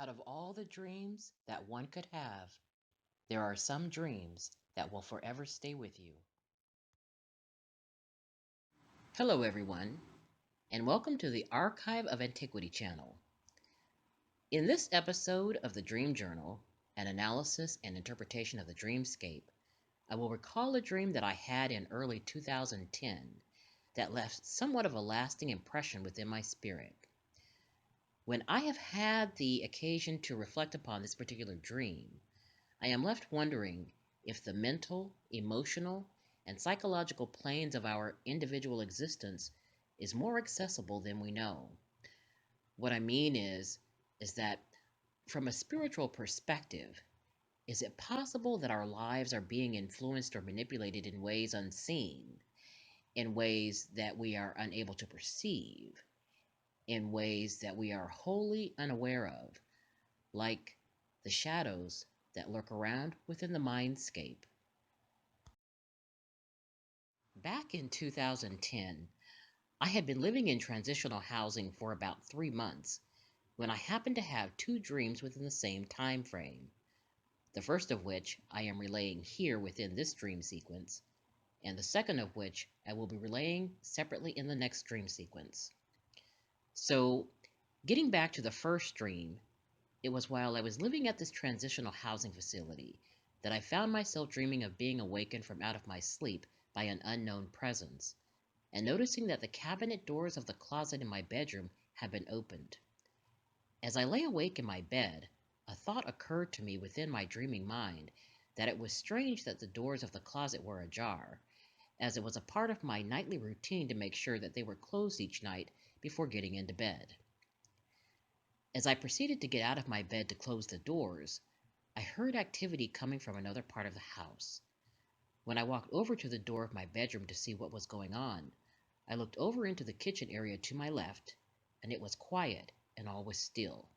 Out of all the dreams that one could have, there are some dreams that will forever stay with you. Hello, everyone, and welcome to the Archive of Antiquity channel. In this episode of the Dream Journal, an analysis and interpretation of the Dreamscape, I will recall a dream that I had in early 2010 that left somewhat of a lasting impression within my spirit. When I have had the occasion to reflect upon this particular dream, I am left wondering if the mental, emotional, and psychological planes of our individual existence is more accessible than we know. What I mean is that from a spiritual perspective, is it possible that our lives are being influenced or manipulated in ways unseen, in ways that we are unable to perceive, in ways that we are wholly unaware of, like the shadows that lurk around within the mindscape? Back in 2010, I had been living in transitional housing for about 3 months when I happened to have two dreams within the same time frame, the first of which I am relaying here within this dream sequence, and the second of which I will be relaying separately in the next dream sequence. So, getting back to the first dream, it was while I was living at this transitional housing facility that I found myself dreaming of being awakened from out of my sleep by an unknown presence, and noticing that the cabinet doors of the closet in my bedroom had been opened. As I lay awake in my bed, a thought occurred to me within my dreaming mind that it was strange that the doors of the closet were ajar, as it was a part of my nightly routine to make sure that they were closed each night before getting into bed. As I proceeded to get out of my bed to close the doors, I heard activity coming from another part of the house. When I walked over to the door of my bedroom to see what was going on, I looked over into the kitchen area to my left, and it was quiet and all was still.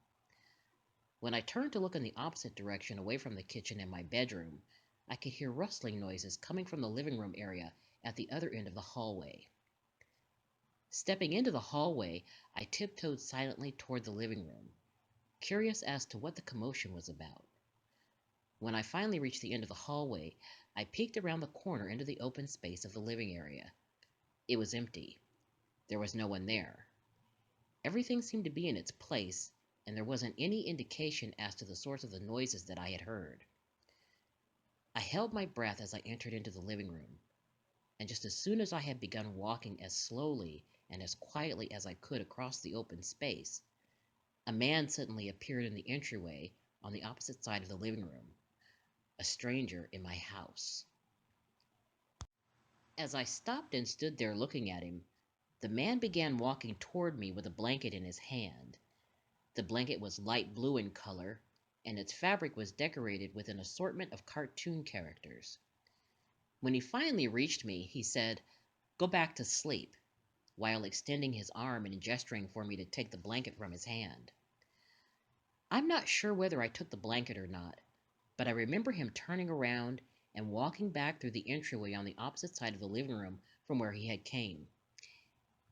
When I turned to look in the opposite direction away from the kitchen and my bedroom, I could hear rustling noises coming from the living room area at the other end of the hallway. Stepping into the hallway, I tiptoed silently toward the living room, curious as to what the commotion was about. When I finally reached the end of the hallway, I peeked around the corner into the open space of the living area. It was empty. There was no one there. Everything seemed to be in its place, and there wasn't any indication as to the source of the noises that I had heard. I held my breath as I entered into the living room, and just as soon as I had begun walking as slowly and as quietly as I could across the open space, a man suddenly appeared in the entryway on the opposite side of the living room, a stranger in my house. As I stopped and stood there looking at him, the man began walking toward me with a blanket in his hand. The blanket was light blue in color, and its fabric was decorated with an assortment of cartoon characters. When he finally reached me, he said, "Go back to sleep," while extending his arm and gesturing for me to take the blanket from his hand. I'm not sure whether I took the blanket or not, but I remember him turning around and walking back through the entryway on the opposite side of the living room from where he had came.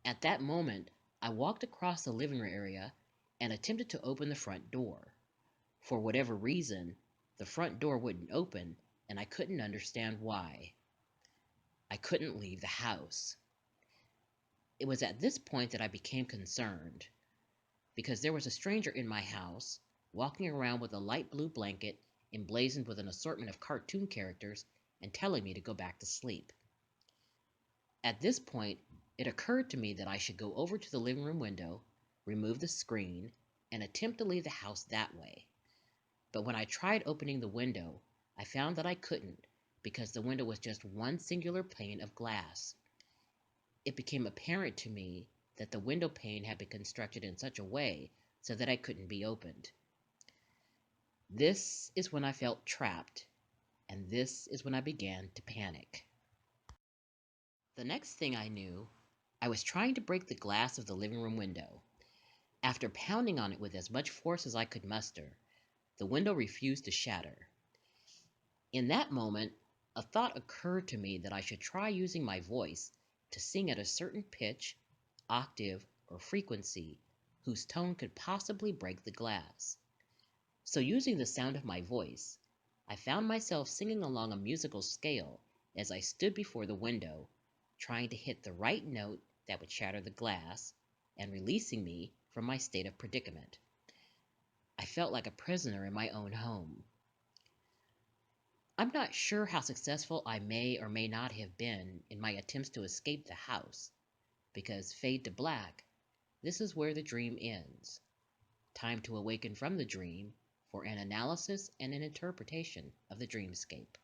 At that moment, I walked across the living room area and attempted to open the front door. For whatever reason, the front door wouldn't open, and I couldn't understand why. I couldn't leave the house. It was at this point that I became concerned, because there was a stranger in my house, walking around with a light blue blanket emblazoned with an assortment of cartoon characters and telling me to go back to sleep. At this point, it occurred to me that I should go over to the living room window, remove the screen, and attempt to leave the house that way. But when I tried opening the window, I found that I couldn't, because the window was just one singular pane of glass. It became apparent to me that the window pane had been constructed in such a way so that it couldn't be opened. This is when I felt trapped, and this is when I began to panic. The next thing I knew, I was trying to break the glass of the living room window. After pounding on it with as much force as I could muster, the window refused to shatter. In that moment, a thought occurred to me that I should try using my voice to sing at a certain pitch, octave, or frequency whose tone could possibly break the glass. So, using the sound of my voice, I found myself singing along a musical scale as I stood before the window, trying to hit the right note that would shatter the glass and releasing me from my state of predicament. I felt like a prisoner in my own home. I'm not sure how successful I may or may not have been in my attempts to escape the house, because fade to black, this is where the dream ends. Time to awaken from the dream for an analysis and an interpretation of the dreamscape.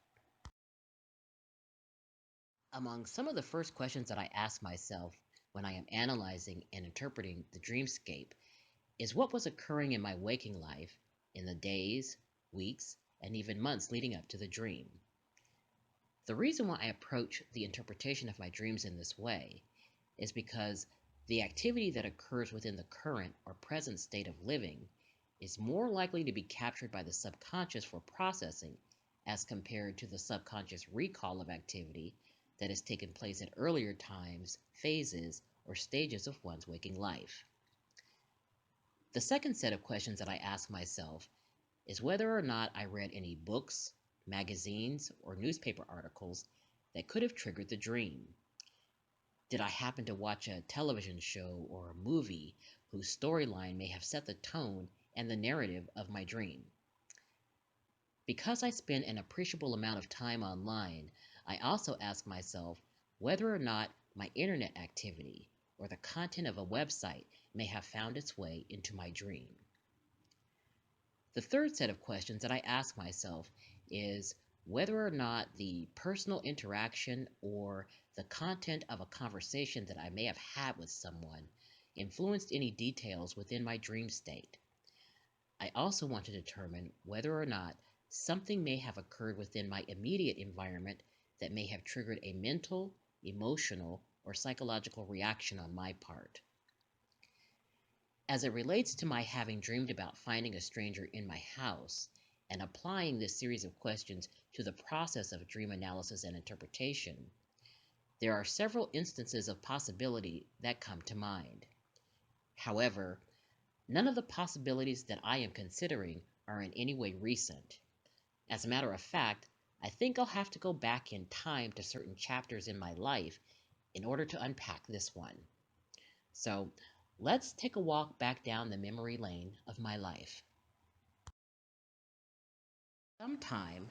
Among some of the first questions that I ask myself when I am analyzing and interpreting the dreamscape is what was occurring in my waking life in the days, weeks, and even months leading up to the dream. The reason why I approach the interpretation of my dreams in this way is because the activity that occurs within the current or present state of living is more likely to be captured by the subconscious for processing as compared to the subconscious recall of activity that has taken place at earlier times, phases, or stages of one's waking life. The second set of questions that I ask myself is whether or not I read any books, magazines, or newspaper articles that could have triggered the dream. Did I happen to watch a television show or a movie whose storyline may have set the tone and the narrative of my dream? Because I spend an appreciable amount of time online, I also ask myself whether or not my internet activity or the content of a website may have found its way into my dream. The third set of questions that I ask myself is whether or not the personal interaction or the content of a conversation that I may have had with someone influenced any details within my dream state. I also want to determine whether or not something may have occurred within my immediate environment that may have triggered a mental, emotional, or psychological reaction on my part. As it relates to my having dreamed about finding a stranger in my house and applying this series of questions to the process of dream analysis and interpretation, there are several instances of possibility that come to mind. However, none of the possibilities that I am considering are in any way recent. As a matter of fact, I think I'll have to go back in time to certain chapters in my life in order to unpack this one. So, let's take a walk back down the memory lane of my life. Sometime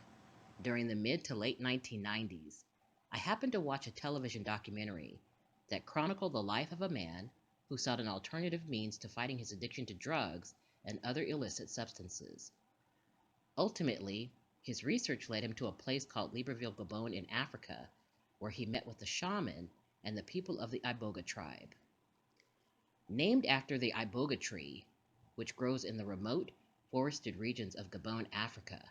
during the mid to late 1990s, I happened to watch a television documentary that chronicled the life of a man who sought an alternative means to fighting his addiction to drugs and other illicit substances. Ultimately, his research led him to a place called Libreville, Gabon in Africa, where he met with the shaman and the people of the Iboga tribe. Named after the Iboga tree, which grows in the remote, forested regions of Gabon, Africa,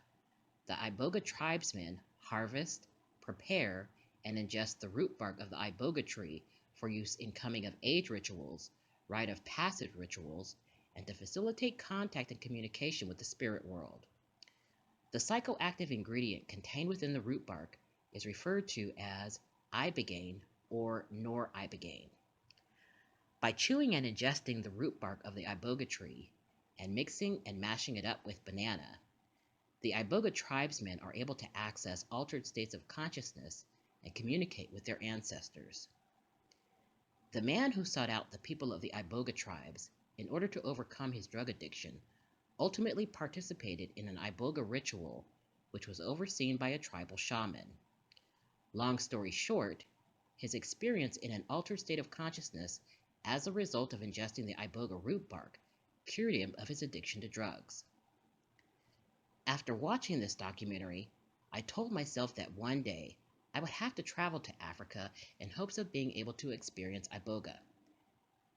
the Iboga tribesmen harvest, prepare, and ingest the root bark of the Iboga tree for use in coming of age rituals, rite of passage rituals, and to facilitate contact and communication with the spirit world. The psychoactive ingredient contained within the root bark is referred to as ibogaine or nor-ibogaine. By chewing and ingesting the root bark of the Iboga tree and mixing and mashing it up with banana, the Iboga tribesmen are able to access altered states of consciousness and communicate with their ancestors. The man who sought out the people of the Iboga tribes in order to overcome his drug addiction ultimately participated in an Iboga ritual which was overseen by a tribal shaman. Long story short, his experience in an altered state of consciousness as a result of ingesting the Iboga root bark cured him of his addiction to drugs. After watching this documentary, I told myself that one day I would have to travel to Africa in hopes of being able to experience Iboga.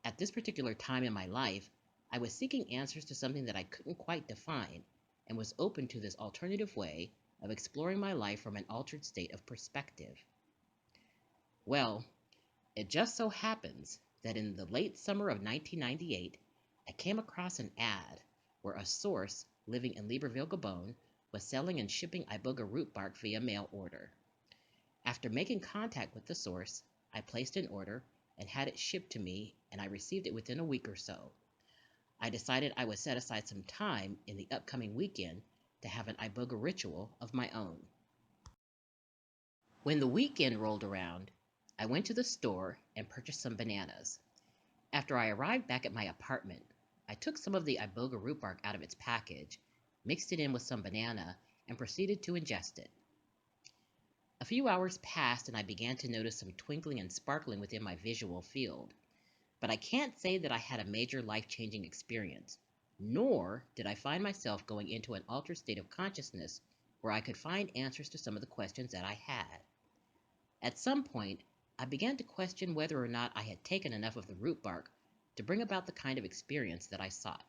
At this particular time in my life, I was seeking answers to something that I couldn't quite define and was open to this alternative way of exploring my life from an altered state of perspective. Well, it just so happens that in the late summer of 1998, I came across an ad where a source living in Libreville, Gabon, was selling and shipping Iboga root bark via mail order. After making contact with the source, I placed an order and had it shipped to me, and I received it within a week or so. I decided I would set aside some time in the upcoming weekend to have an iboga ritual of my own. When the weekend rolled around, I went to the store and purchased some bananas. After I arrived back at my apartment, I took some of the iboga root bark out of its package, mixed it in with some banana, and proceeded to ingest it. A few hours passed and I began to notice some twinkling and sparkling within my visual field. But I can't say that I had a major life-changing experience, nor did I find myself going into an altered state of consciousness where I could find answers to some of the questions that I had. At some point, I began to question whether or not I had taken enough of the root bark to bring about the kind of experience that I sought.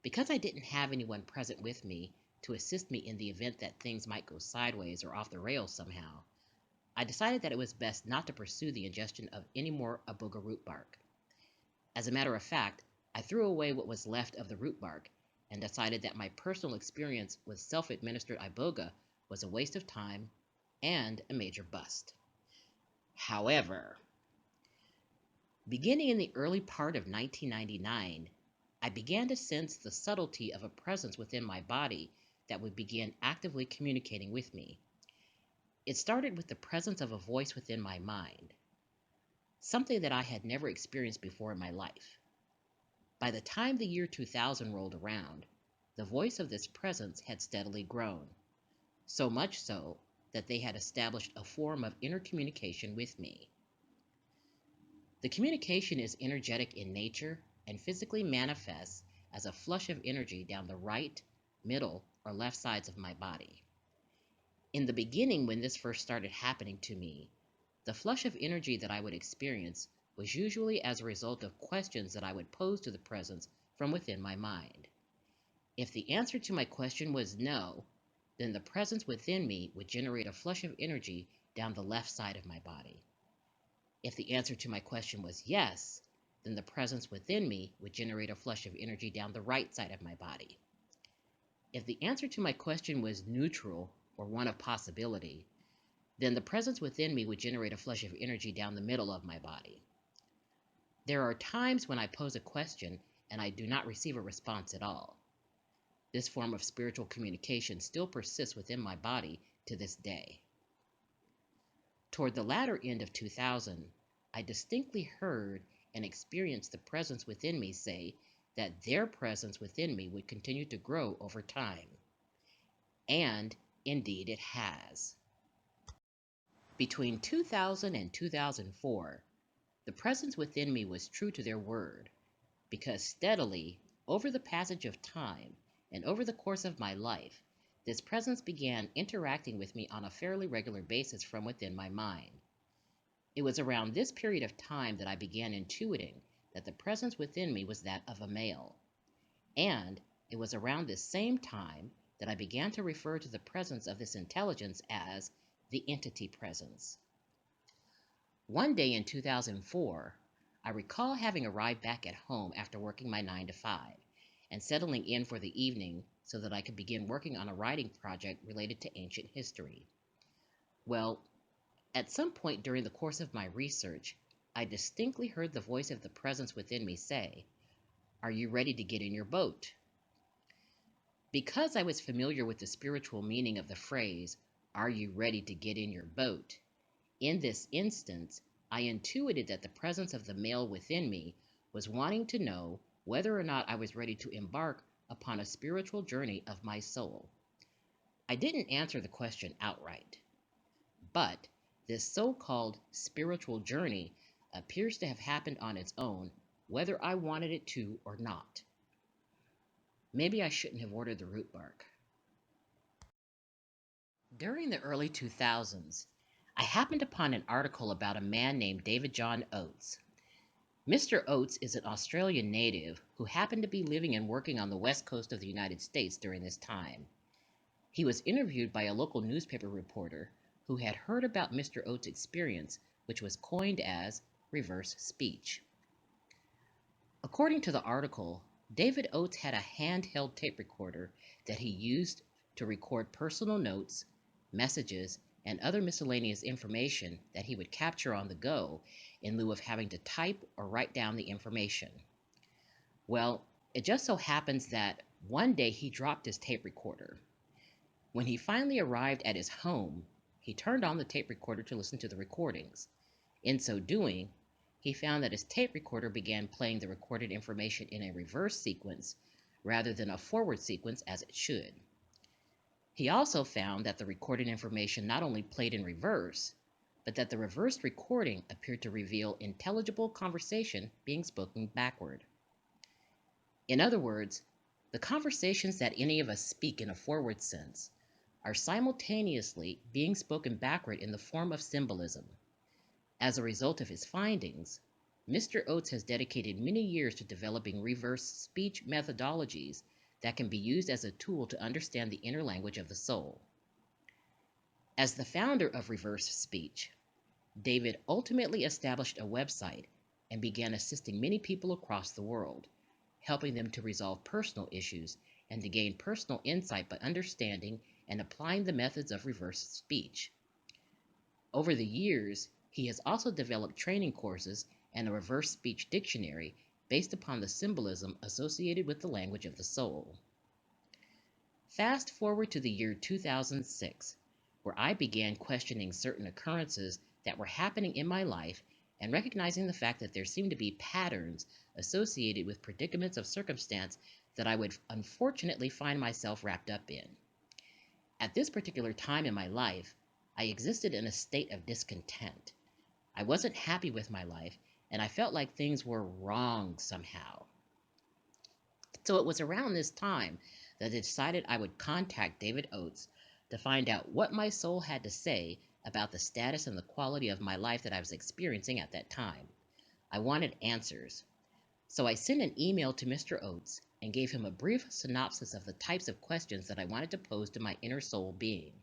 Because I didn't have anyone present with me to assist me in the event that things might go sideways or off the rails somehow, I decided that it was best not to pursue the ingestion of any more iboga root bark. As a matter of fact, I threw away what was left of the root bark and decided that my personal experience with self-administered iboga was a waste of time and a major bust. However, beginning in the early part of 1999, I began to sense the subtlety of a presence within my body that would begin actively communicating with me. It started with the presence of a voice within my mind, something that I had never experienced before in my life. By the time the year 2000 rolled around, the voice of this presence had steadily grown, so much so that they had established a form of intercommunication with me. The communication is energetic in nature and physically manifests as a flush of energy down the right, middle, or left sides of my body. In the beginning, when this first started happening to me, the flush of energy that I would experience was usually as a result of questions that I would pose to the presence from within my mind. If the answer to my question was no, then the presence within me would generate a flush of energy down the left side of my body. If the answer to my question was yes, then the presence within me would generate a flush of energy down the right side of my body. If the answer to my question was neutral or one of possibility, then the presence within me would generate a flush of energy down the middle of my body. There are times when I pose a question and I do not receive a response at all. This form of spiritual communication still persists within my body to this day. Toward the latter end of 2000, I distinctly heard and experienced the presence within me say that their presence within me would continue to grow over time. And indeed it has. Between 2000 and 2004, the presence within me was true to their word, because steadily, over the passage of time and over the course of my life, this presence began interacting with me on a fairly regular basis from within my mind. It was around this period of time that I began intuiting that the presence within me was that of a male. And it was around this same time that I began to refer to the presence of this intelligence as the entity presence. One day in 2004, I recall having arrived back at home after working my 9 to 5 and settling in for the evening so that I could begin working on a writing project related to ancient history. Well, at some point during the course of my research, I distinctly heard the voice of the presence within me say, "Are you ready to get in your boat?" Because I was familiar with the spiritual meaning of the phrase, "Are you ready to get in your boat?" in this instance, I intuited that the presence of the male within me was wanting to know whether or not I was ready to embark upon a spiritual journey of my soul. I didn't answer the question outright, but this so-called spiritual journey appears to have happened on its own, whether I wanted it to or not. Maybe I shouldn't have ordered the root bark. During the early 2000s, I happened upon an article about a man named David John Oates. Mr. Oates is an Australian native who happened to be living and working on the west coast of the United States during this time. He was interviewed by a local newspaper reporter who had heard about Mr. Oates' experience, which was coined as reverse speech. According to the article, David Oates had a handheld tape recorder that he used to record personal notes, messages, and other miscellaneous information that he would capture on the go in lieu of having to type or write down the information. Well, it just so happens that one day he dropped his tape recorder. When he finally arrived at his home, he turned on the tape recorder to listen to the recordings. In so doing, he found that his tape recorder began playing the recorded information in a reverse sequence rather than a forward sequence as it should. He also found that the recorded information not only played in reverse, but that the reversed recording appeared to reveal intelligible conversation being spoken backward. In other words, the conversations that any of us speak in a forward sense are simultaneously being spoken backward in the form of symbolism. As a result of his findings, Mr. Oates has dedicated many years to developing reverse speech methodologies that can be used as a tool to understand the inner language of the soul. As the founder of reverse speech, David ultimately established a website and began assisting many people across the world, helping them to resolve personal issues and to gain personal insight by understanding and applying the methods of reverse speech. Over the years, he has also developed training courses and a reverse speech dictionary based upon the symbolism associated with the language of the soul. Fast forward to the year 2006, where I began questioning certain occurrences that were happening in my life and recognizing the fact that there seemed to be patterns associated with predicaments of circumstance that I would unfortunately find myself wrapped up in. At this particular time in my life, I existed in a state of discontent. I wasn't happy with my life, and I felt like things were wrong somehow. So it was around this time that I decided I would contact David Oates to find out what my soul had to say about the status and the quality of my life that I was experiencing at that time. I wanted answers. So I sent an email to Mr. Oates and gave him a brief synopsis of the types of questions that I wanted to pose to my inner soul being.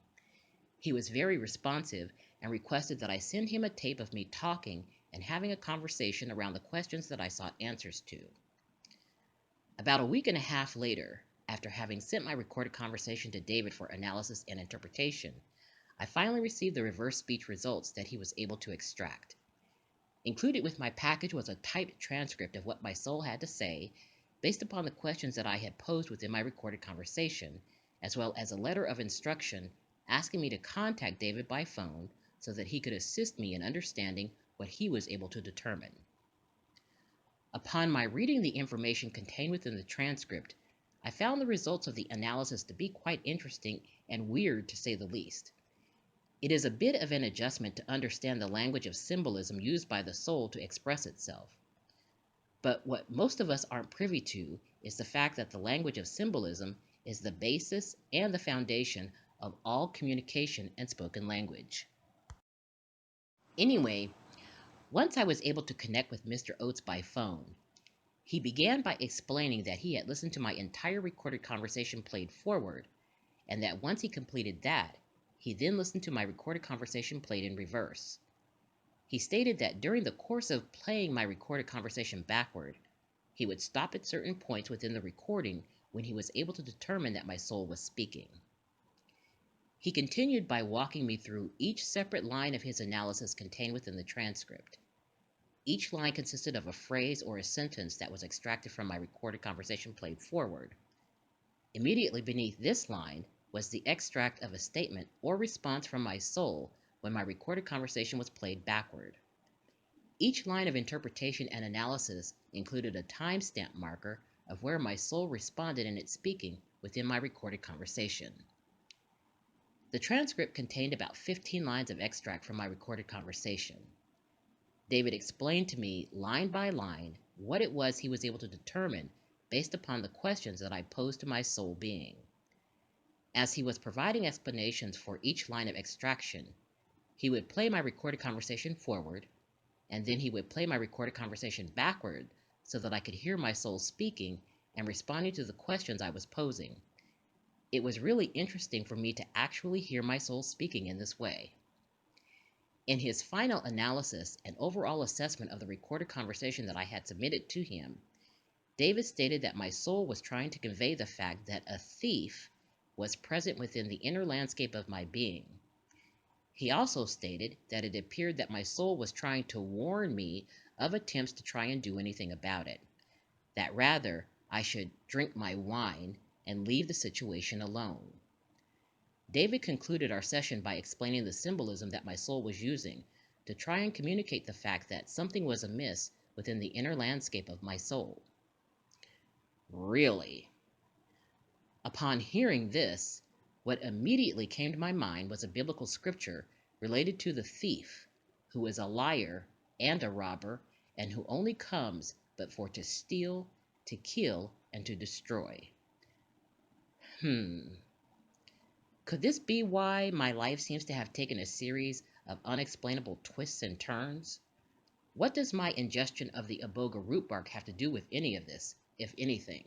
He was very responsive and requested that I send him a tape of me talking and having a conversation around the questions that I sought answers to. About a week and a half later, after having sent my recorded conversation to David for analysis and interpretation, I finally received the reverse speech results that he was able to extract. Included with my package was a typed transcript of what my soul had to say based upon the questions that I had posed within my recorded conversation, as well as a letter of instruction asking me to contact David by phone so that he could assist me in understanding what he was able to determine. Upon my reading the information contained within the transcript, I found the results of the analysis to be quite interesting and weird to say the least. It is a bit of an adjustment to understand the language of symbolism used by the soul to express itself. But what most of us aren't privy to is the fact that the language of symbolism is the basis and the foundation of all communication and spoken language. Anyway, once I was able to connect with Mr. Oates by phone, he began by explaining that he had listened to my entire recorded conversation played forward, and that once he completed that, he then listened to my recorded conversation played in reverse. He stated that during the course of playing my recorded conversation backward, he would stop at certain points within the recording when he was able to determine that my soul was speaking. He continued by walking me through each separate line of his analysis contained within the transcript. Each line consisted of a phrase or a sentence that was extracted from my recorded conversation played forward. Immediately beneath this line was the extract of a statement or response from my soul when my recorded conversation was played backward. Each line of interpretation and analysis included a timestamp marker of where my soul responded in its speaking within my recorded conversation. The transcript contained about 15 lines of extract from my recorded conversation. David explained to me, line by line, what it was he was able to determine based upon the questions that I posed to my soul being. As he was providing explanations for each line of extraction, he would play my recorded conversation forward, and then he would play my recorded conversation backward so that I could hear my soul speaking and responding to the questions I was posing. It was really interesting for me to actually hear my soul speaking in this way. In his final analysis and overall assessment of the recorded conversation that I had submitted to him, David stated that my soul was trying to convey the fact that a thief was present within the inner landscape of my being. He also stated that it appeared that my soul was trying to warn me of attempts to try and do anything about it. that rather I should drink my wine and leave the situation alone. David concluded our session by explaining the symbolism that my soul was using to try and communicate the fact that something was amiss within the inner landscape of my soul. Really? Upon hearing this, what immediately came to my mind was a biblical scripture related to the thief, who is a liar and a robber, and who only comes but for to steal, to kill, and to destroy. Could this be why my life seems to have taken a series of unexplainable twists and turns? What does my ingestion of the iboga root bark have to do with any of this, if anything?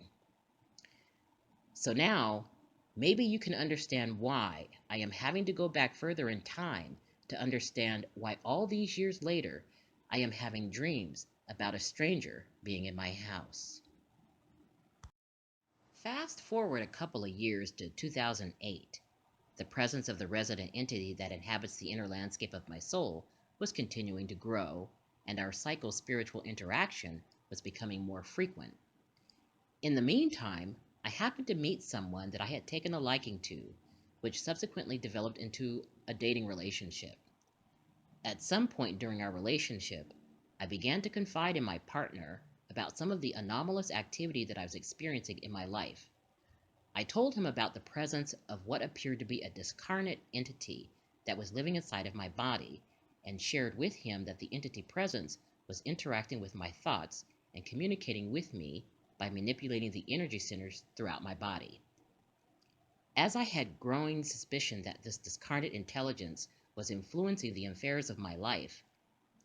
So now, maybe you can understand why I am having to go back further in time to understand why all these years later I am having dreams about a stranger being in my house. Fast forward a couple of years to 2008. The presence of the resident entity that inhabits the inner landscape of my soul was continuing to grow, and our psycho-spiritual interaction was becoming more frequent. In the meantime, I happened to meet someone that I had taken a liking to, which subsequently developed into a dating relationship. At some point during our relationship, I began to confide in my partner about some of the anomalous activity that I was experiencing in my life. I told him about the presence of what appeared to be a discarnate entity that was living inside of my body, and shared with him that the entity presence was interacting with my thoughts and communicating with me by manipulating the energy centers throughout my body. As I had growing suspicion that this discarnate intelligence was influencing the affairs of my life,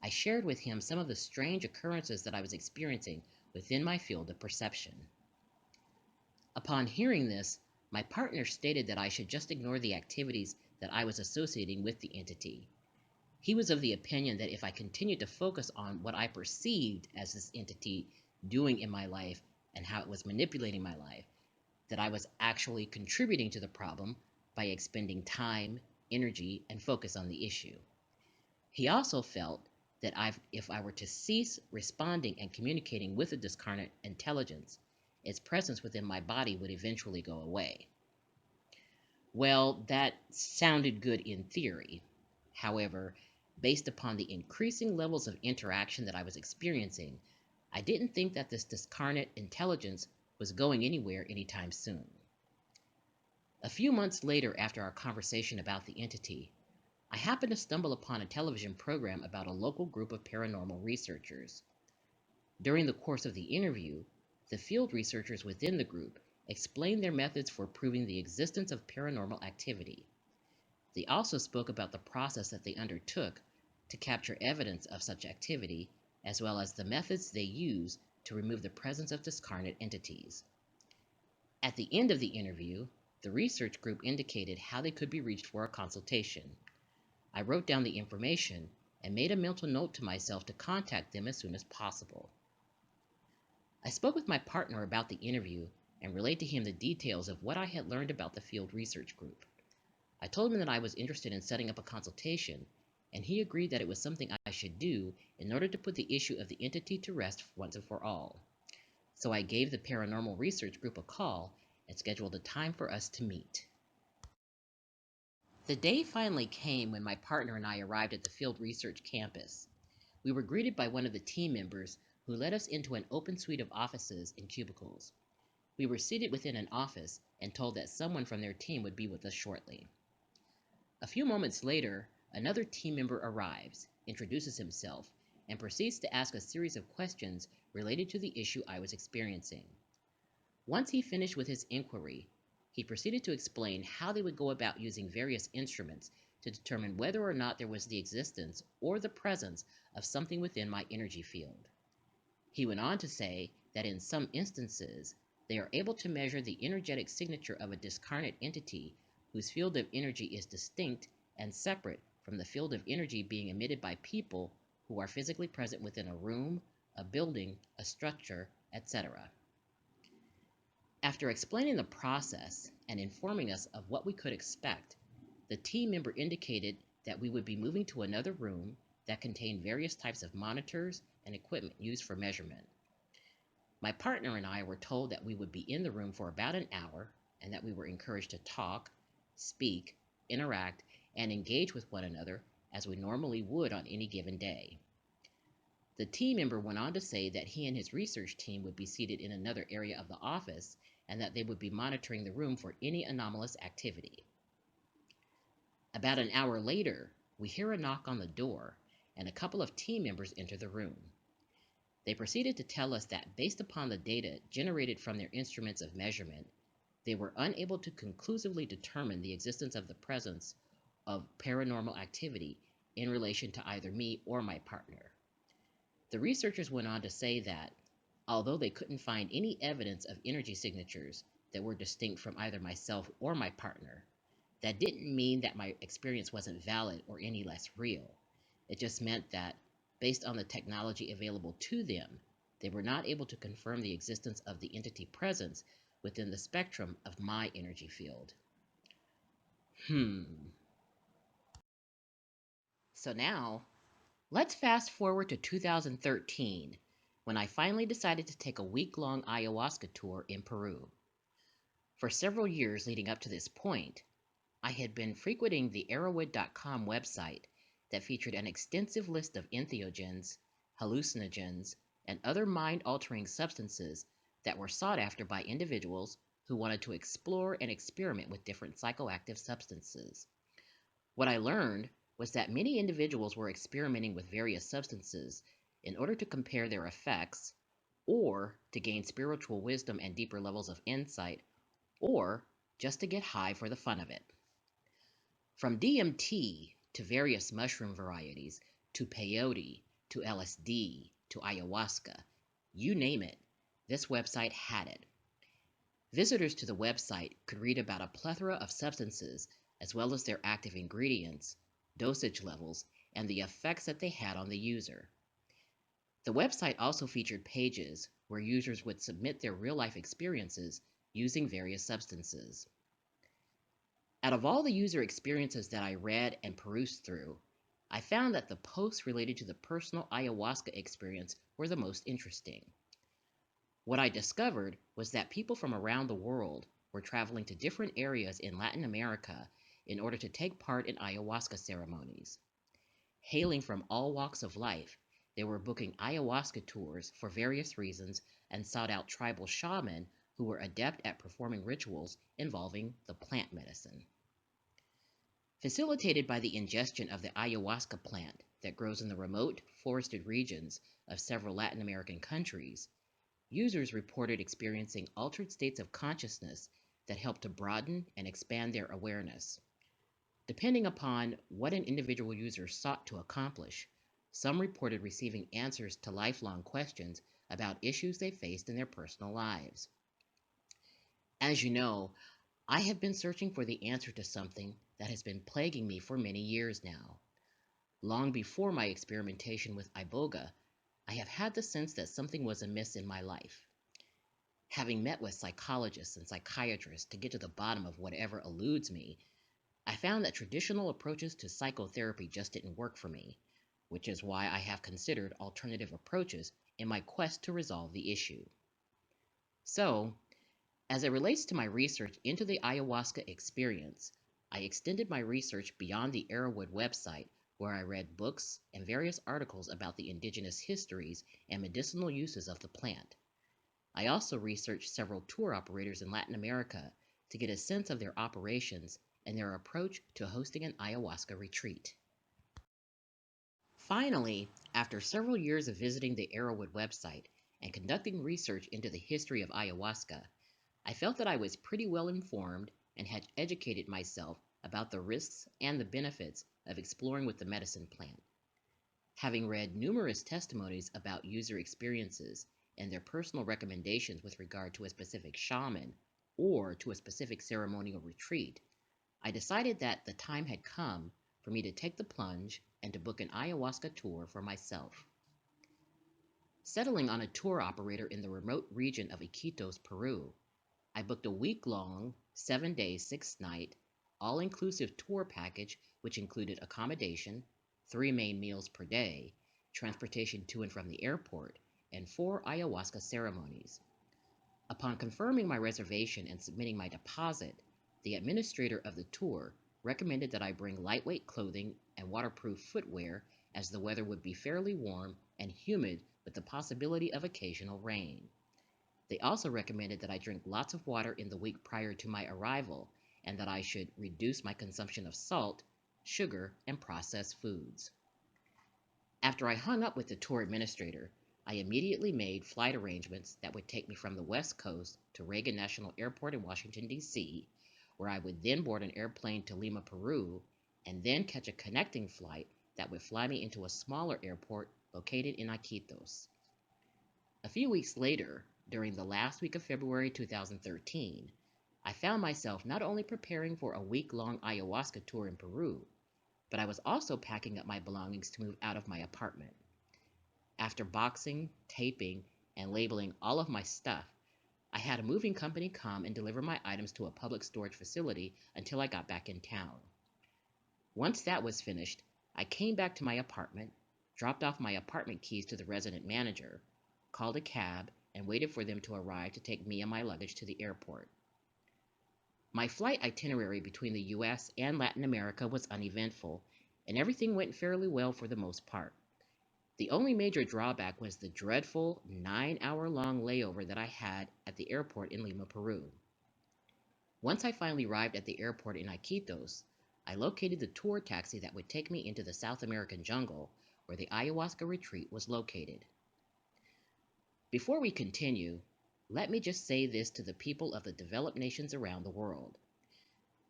I shared with him some of the strange occurrences that I was experiencing within my field of perception. Upon hearing this, my partner stated that I should just ignore the activities that I was associating with the entity. He was of the opinion that if I continued to focus on what I perceived as this entity doing in my life and how it was manipulating my life, that I was actually contributing to the problem by expending time, energy, and focus on the issue. He also felt that if I were to cease responding and communicating with the discarnate intelligence, its presence within my body would eventually go away. Well, that sounded good in theory. However, based upon the increasing levels of interaction that I was experiencing, I didn't think that this discarnate intelligence was going anywhere anytime soon. A few months later, after our conversation about the entity, I happened to stumble upon a television program about a local group of paranormal researchers. During the course of the interview, the field researchers within the group explained their methods for proving the existence of paranormal activity. They also spoke about the process that they undertook to capture evidence of such activity, as well as the methods they use to remove the presence of discarnate entities. At the end of the interview, the research group indicated how they could be reached for a consultation. I wrote down the information and made a mental note to myself to contact them as soon as possible. I spoke with my partner about the interview and relayed to him the details of what I had learned about the field research group. I told him that I was interested in setting up a consultation, and he agreed that it was something I should do in order to put the issue of the entity to rest once and for all. So I gave the paranormal research group a call and scheduled a time for us to meet. The day finally came when my partner and I arrived at the field research campus. We were greeted by one of the team members who led us into an open suite of offices and cubicles. We were seated within an office and told that someone from their team would be with us shortly. A few moments later, another team member arrives, introduces himself, and proceeds to ask a series of questions related to the issue I was experiencing. Once he finished with his inquiry, he proceeded to explain how they would go about using various instruments to determine whether or not there was the existence or the presence of something within my energy field. He went on to say that in some instances, they are able to measure the energetic signature of a discarnate entity whose field of energy is distinct and separate from the field of energy being emitted by people who are physically present within a room, a building, a structure, etc. After explaining the process and informing us of what we could expect, the team member indicated that we would be moving to another room that contained various types of monitors and equipment used for measurement. My partner and I were told that we would be in the room for about an hour and that we were encouraged to talk, speak, interact, and engage with one another as we normally would on any given day. The team member went on to say that he and his research team would be seated in another area of the office and that they would be monitoring the room for any anomalous activity. About an hour later, we hear a knock on the door and a couple of team members enter the room. They proceeded to tell us that based upon the data generated from their instruments of measurement, they were unable to conclusively determine the existence of the presence of paranormal activity in relation to either me or my partner. The researchers went on to say that, although they couldn't find any evidence of energy signatures that were distinct from either myself or my partner, that didn't mean that my experience wasn't valid or any less real. It just meant that, based on the technology available to them, they were not able to confirm the existence of the entity presence within the spectrum of my energy field. So now, let's fast forward to 2013, when I finally decided to take a week-long ayahuasca tour in Peru. For several years leading up to this point, I had been frequenting the Arrowwood.com website that featured an extensive list of entheogens, hallucinogens, and other mind-altering substances that were sought after by individuals who wanted to explore and experiment with different psychoactive substances. What I learned was that many individuals were experimenting with various substances in order to compare their effects, or to gain spiritual wisdom and deeper levels of insight, or just to get high for the fun of it. From DMT to various mushroom varieties, to peyote, to LSD, to ayahuasca, you name it, this website had it. Visitors to the website could read about a plethora of substances, as well as their active ingredients, dosage levels, and the effects that they had on the user. The website also featured pages where users would submit their real-life experiences using various substances. Out of all the user experiences that I read and perused through, I found that the posts related to the personal ayahuasca experience were the most interesting. What I discovered was that people from around the world were traveling to different areas in Latin America in order to take part in ayahuasca ceremonies. Hailing from all walks of life, they were booking ayahuasca tours for various reasons and sought out tribal shamans who were adept at performing rituals involving the plant medicine. Facilitated by the ingestion of the ayahuasca plant that grows in the remote, forested regions of several Latin American countries, users reported experiencing altered states of consciousness that helped to broaden and expand their awareness. Depending upon what an individual user sought to accomplish, some reported receiving answers to lifelong questions about issues they faced in their personal lives. As you know, I have been searching for the answer to something that has been plaguing me for many years now. Long before my experimentation with iboga, I have had the sense that something was amiss in my life. Having met with psychologists and psychiatrists to get to the bottom of whatever eludes me, I found that traditional approaches to psychotherapy just didn't work for me, which is why I have considered alternative approaches in my quest to resolve the issue. So, as it relates to my research into the ayahuasca experience, I extended my research beyond the Arrowwood website, where I read books and various articles about the indigenous histories and medicinal uses of the plant. I also researched several tour operators in Latin America to get a sense of their operations and their approach to hosting an ayahuasca retreat. Finally, after several years of visiting the Arrowwood website and conducting research into the history of ayahuasca, I felt that I was pretty well informed and had educated myself about the risks and the benefits of exploring with the medicine plant. Having read numerous testimonies about user experiences and their personal recommendations with regard to a specific shaman or to a specific ceremonial retreat, I decided that the time had come for me to take the plunge and to book an ayahuasca tour for myself. Settling on a tour operator in the remote region of Iquitos, Peru, I booked a week-long, 7-day, 6-night, all-inclusive tour package which included accommodation, 3 main meals per day, transportation to and from the airport, and 4 ayahuasca ceremonies. Upon confirming my reservation and submitting my deposit, the administrator of the tour recommended that I bring lightweight clothing and waterproof footwear as the weather would be fairly warm and humid with the possibility of occasional rain. They also recommended that I drink lots of water in the week prior to my arrival and that I should reduce my consumption of salt, sugar, and processed foods. After I hung up with the tour administrator, I immediately made flight arrangements that would take me from the West Coast to Reagan National Airport in Washington, D.C., where I would then board an airplane to Lima, Peru, and then catch a connecting flight that would fly me into a smaller airport located in Iquitos. A few weeks later, during the last week of February 2013, I found myself not only preparing for a week-long ayahuasca tour in Peru, but I was also packing up my belongings to move out of my apartment. After boxing, taping, and labeling all of my stuff, I had a moving company come and deliver my items to a public storage facility until I got back in town. Once that was finished, I came back to my apartment, dropped off my apartment keys to the resident manager, called a cab, and waited for them to arrive to take me and my luggage to the airport. My flight itinerary between the US and Latin America was uneventful, and everything went fairly well for the most part. The only major drawback was the dreadful 9-hour-long layover that I had at the airport in Lima, Peru. Once I finally arrived at the airport in Iquitos, I located the tour taxi that would take me into the South American jungle where the ayahuasca retreat was located. Before we continue, let me just say this to the people of the developed nations around the world.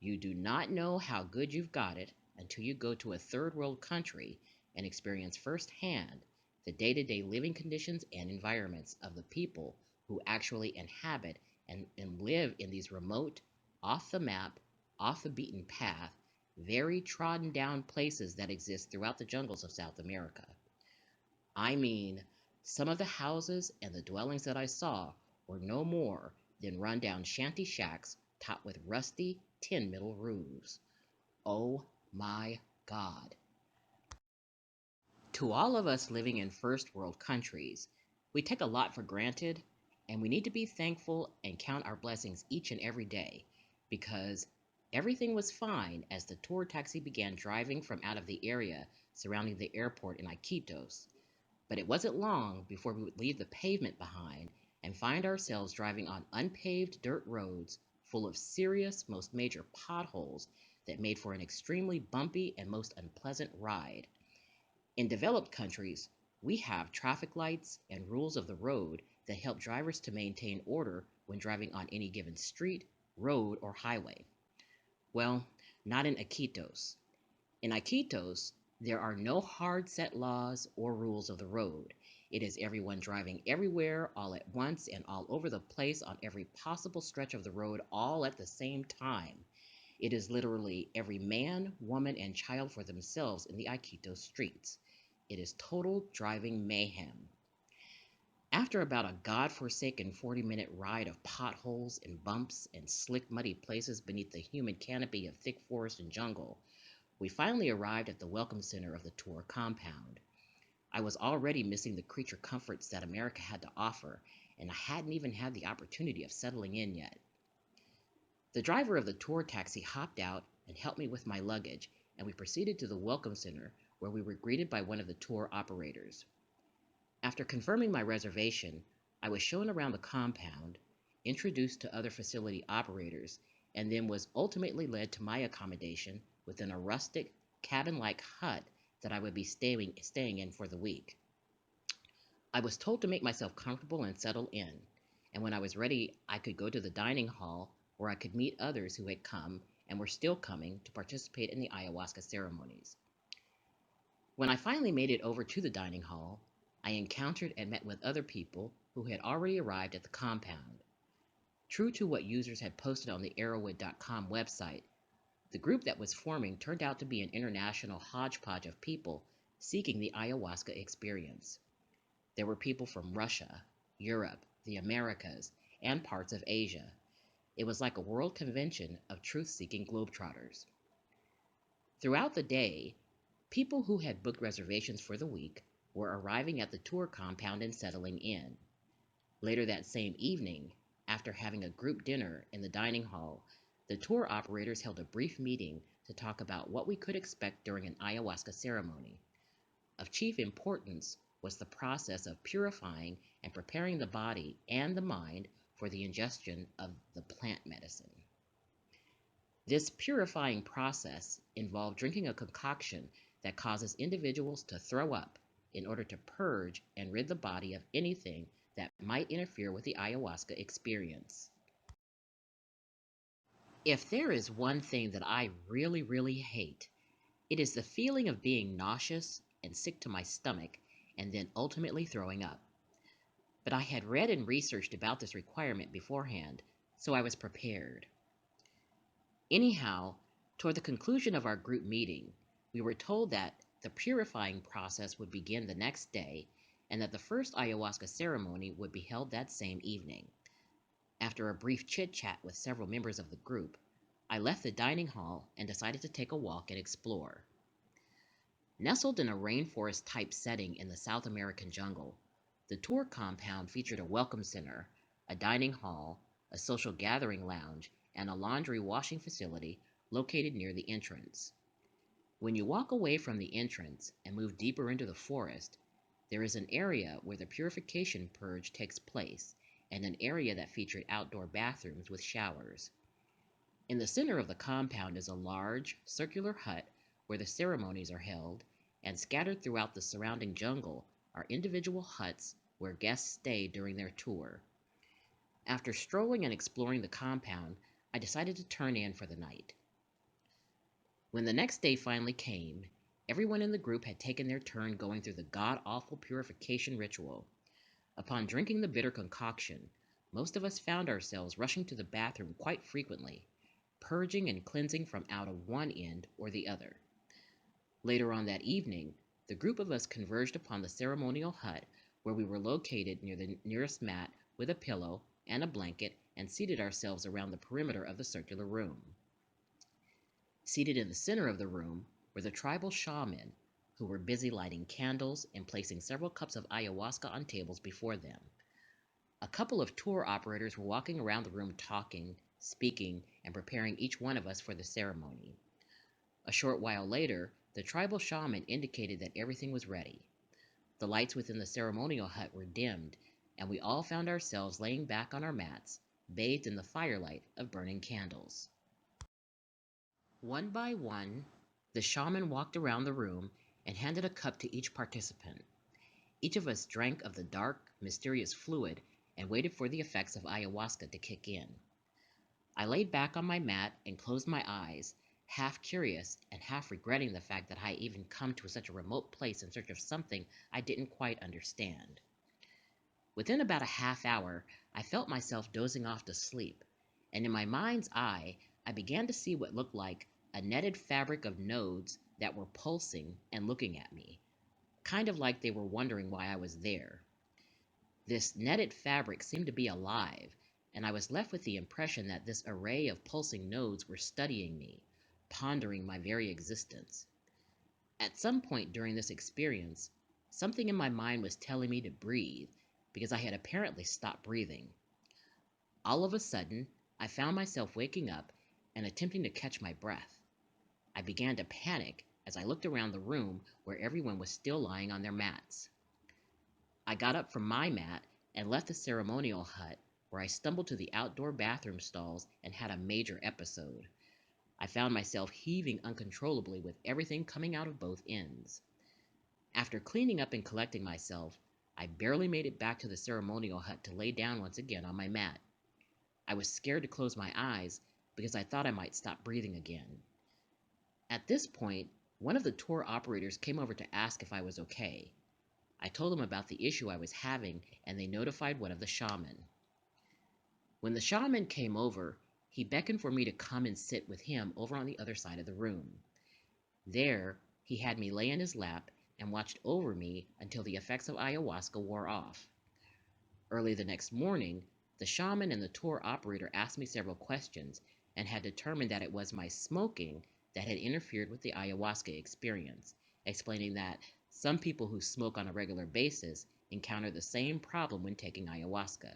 You do not know how good you've got it until you go to a third world country and experience firsthand the day-to-day living conditions and environments of the people who actually inhabit and live in these remote, off the map, off the beaten path, very trodden down places that exist throughout the jungles of South America. I mean, some of the houses and the dwellings that I saw were no more than run-down shanty shacks topped with rusty tin metal roofs. Oh my God. To all of us living in first world countries, we take a lot for granted, and we need to be thankful and count our blessings each and every day, because everything was fine as the tour taxi began driving from out of the area surrounding the airport in Iquitos. But it wasn't long before we would leave the pavement behind and find ourselves driving on unpaved dirt roads full of serious, most major potholes that made for an extremely bumpy and most unpleasant ride. In developed countries, we have traffic lights and rules of the road that help drivers to maintain order when driving on any given street, road, or highway. Well, not in Iquitos. In Iquitos, there are no hard set laws or rules of the road. It is everyone driving everywhere all at once and all over the place on every possible stretch of the road all at the same time. It is literally every man, woman, and child for themselves in the Iquitos streets. It is total driving mayhem. After about a godforsaken 40-minute ride of potholes and bumps and slick, muddy places beneath the humid canopy of thick forest and jungle, we finally arrived at the welcome center of the tour compound. I was already missing the creature comforts that America had to offer, and I hadn't even had the opportunity of settling in yet. The driver of the tour taxi hopped out and helped me with my luggage, and we proceeded to the welcome center where we were greeted by one of the tour operators. After confirming my reservation, I was shown around the compound, introduced to other facility operators, and then was ultimately led to my accommodation within a rustic, cabin-like hut that I would be staying in for the week. I was told to make myself comfortable and settle in, and when I was ready, I could go to the dining hall where I could meet others who had come and were still coming to participate in the ayahuasca ceremonies. When I finally made it over to the dining hall, I encountered and met with other people who had already arrived at the compound. True to what users had posted on the Arrowwood.com website, the group that was forming turned out to be an international hodgepodge of people seeking the ayahuasca experience. There were people from Russia, Europe, the Americas, and parts of Asia. It was like a world convention of truth-seeking globetrotters. Throughout the day, people who had booked reservations for the week were arriving at the tour compound and settling in. Later that same evening, after having a group dinner in the dining hall, the tour operators held a brief meeting to talk about what we could expect during an ayahuasca ceremony. Of chief importance was the process of purifying and preparing the body and the mind for the ingestion of the plant medicine. This purifying process involved drinking a concoction that causes individuals to throw up in order to purge and rid the body of anything that might interfere with the ayahuasca experience. If there is one thing that I really, really hate, it is the feeling of being nauseous and sick to my stomach and then ultimately throwing up. But I had read and researched about this requirement beforehand, so I was prepared. Anyhow, toward the conclusion of our group meeting, we were told that the purifying process would begin the next day and that the first ayahuasca ceremony would be held that same evening. After a brief chit-chat with several members of the group, I left the dining hall and decided to take a walk and explore. Nestled in a rainforest-type setting in the South American jungle, the tour compound featured a welcome center, a dining hall, a social gathering lounge, and a laundry washing facility located near the entrance. When you walk away from the entrance and move deeper into the forest, there is an area where the purification purge takes place and an area that featured outdoor bathrooms with showers. In the center of the compound is a large, circular hut where the ceremonies are held, and scattered throughout the surrounding jungle are individual huts where guests stay during their tour. After strolling and exploring the compound, I decided to turn in for the night. When the next day finally came, everyone in the group had taken their turn going through the god-awful purification ritual. Upon drinking the bitter concoction, most of us found ourselves rushing to the bathroom quite frequently, purging and cleansing from out of one end or the other. Later on that evening, the group of us converged upon the ceremonial hut where we were located near the nearest mat with a pillow and a blanket and seated ourselves around the perimeter of the circular room. Seated in the center of the room were the tribal shaman, who were busy lighting candles and placing several cups of ayahuasca on tables before them. A couple of tour operators were walking around the room talking, speaking, and preparing each one of us for the ceremony. A short while later, the tribal shaman indicated that everything was ready. The lights within the ceremonial hut were dimmed, and we all found ourselves laying back on our mats, bathed in the firelight of burning candles. One by one, the shaman walked around the room and handed a cup to each participant. Each of us drank of the dark, mysterious fluid and waited for the effects of ayahuasca to kick in. I laid back on my mat and closed my eyes, half curious and half regretting the fact that I had even come to such a remote place in search of something I didn't quite understand. Within about a half hour, I felt myself dozing off to sleep, and in my mind's eye, I began to see what looked like a netted fabric of nodes that were pulsing and looking at me, kind of like they were wondering why I was there. This netted fabric seemed to be alive, and I was left with the impression that this array of pulsing nodes were studying me, pondering my very existence. At some point during this experience, something in my mind was telling me to breathe, because I had apparently stopped breathing. All of a sudden, I found myself waking up and attempting to catch my breath. I began to panic as I looked around the room where everyone was still lying on their mats. I got up from my mat and left the ceremonial hut, where I stumbled to the outdoor bathroom stalls and had a major episode. I found myself heaving uncontrollably with everything coming out of both ends. After cleaning up and collecting myself, I barely made it back to the ceremonial hut to lay down once again on my mat. I was scared to close my eyes because I thought I might stop breathing again. At this point, one of the tour operators came over to ask if I was okay. I told them about the issue I was having, and they notified one of the shaman. When the shaman came over, he beckoned for me to come and sit with him over on the other side of the room. There, he had me lay in his lap and watched over me until the effects of ayahuasca wore off. Early the next morning, the shaman and the tour operator asked me several questions and had determined that it was my smoking that had interfered with the ayahuasca experience, explaining that Some people who smoke on a regular basis encounter the same problem when taking ayahuasca.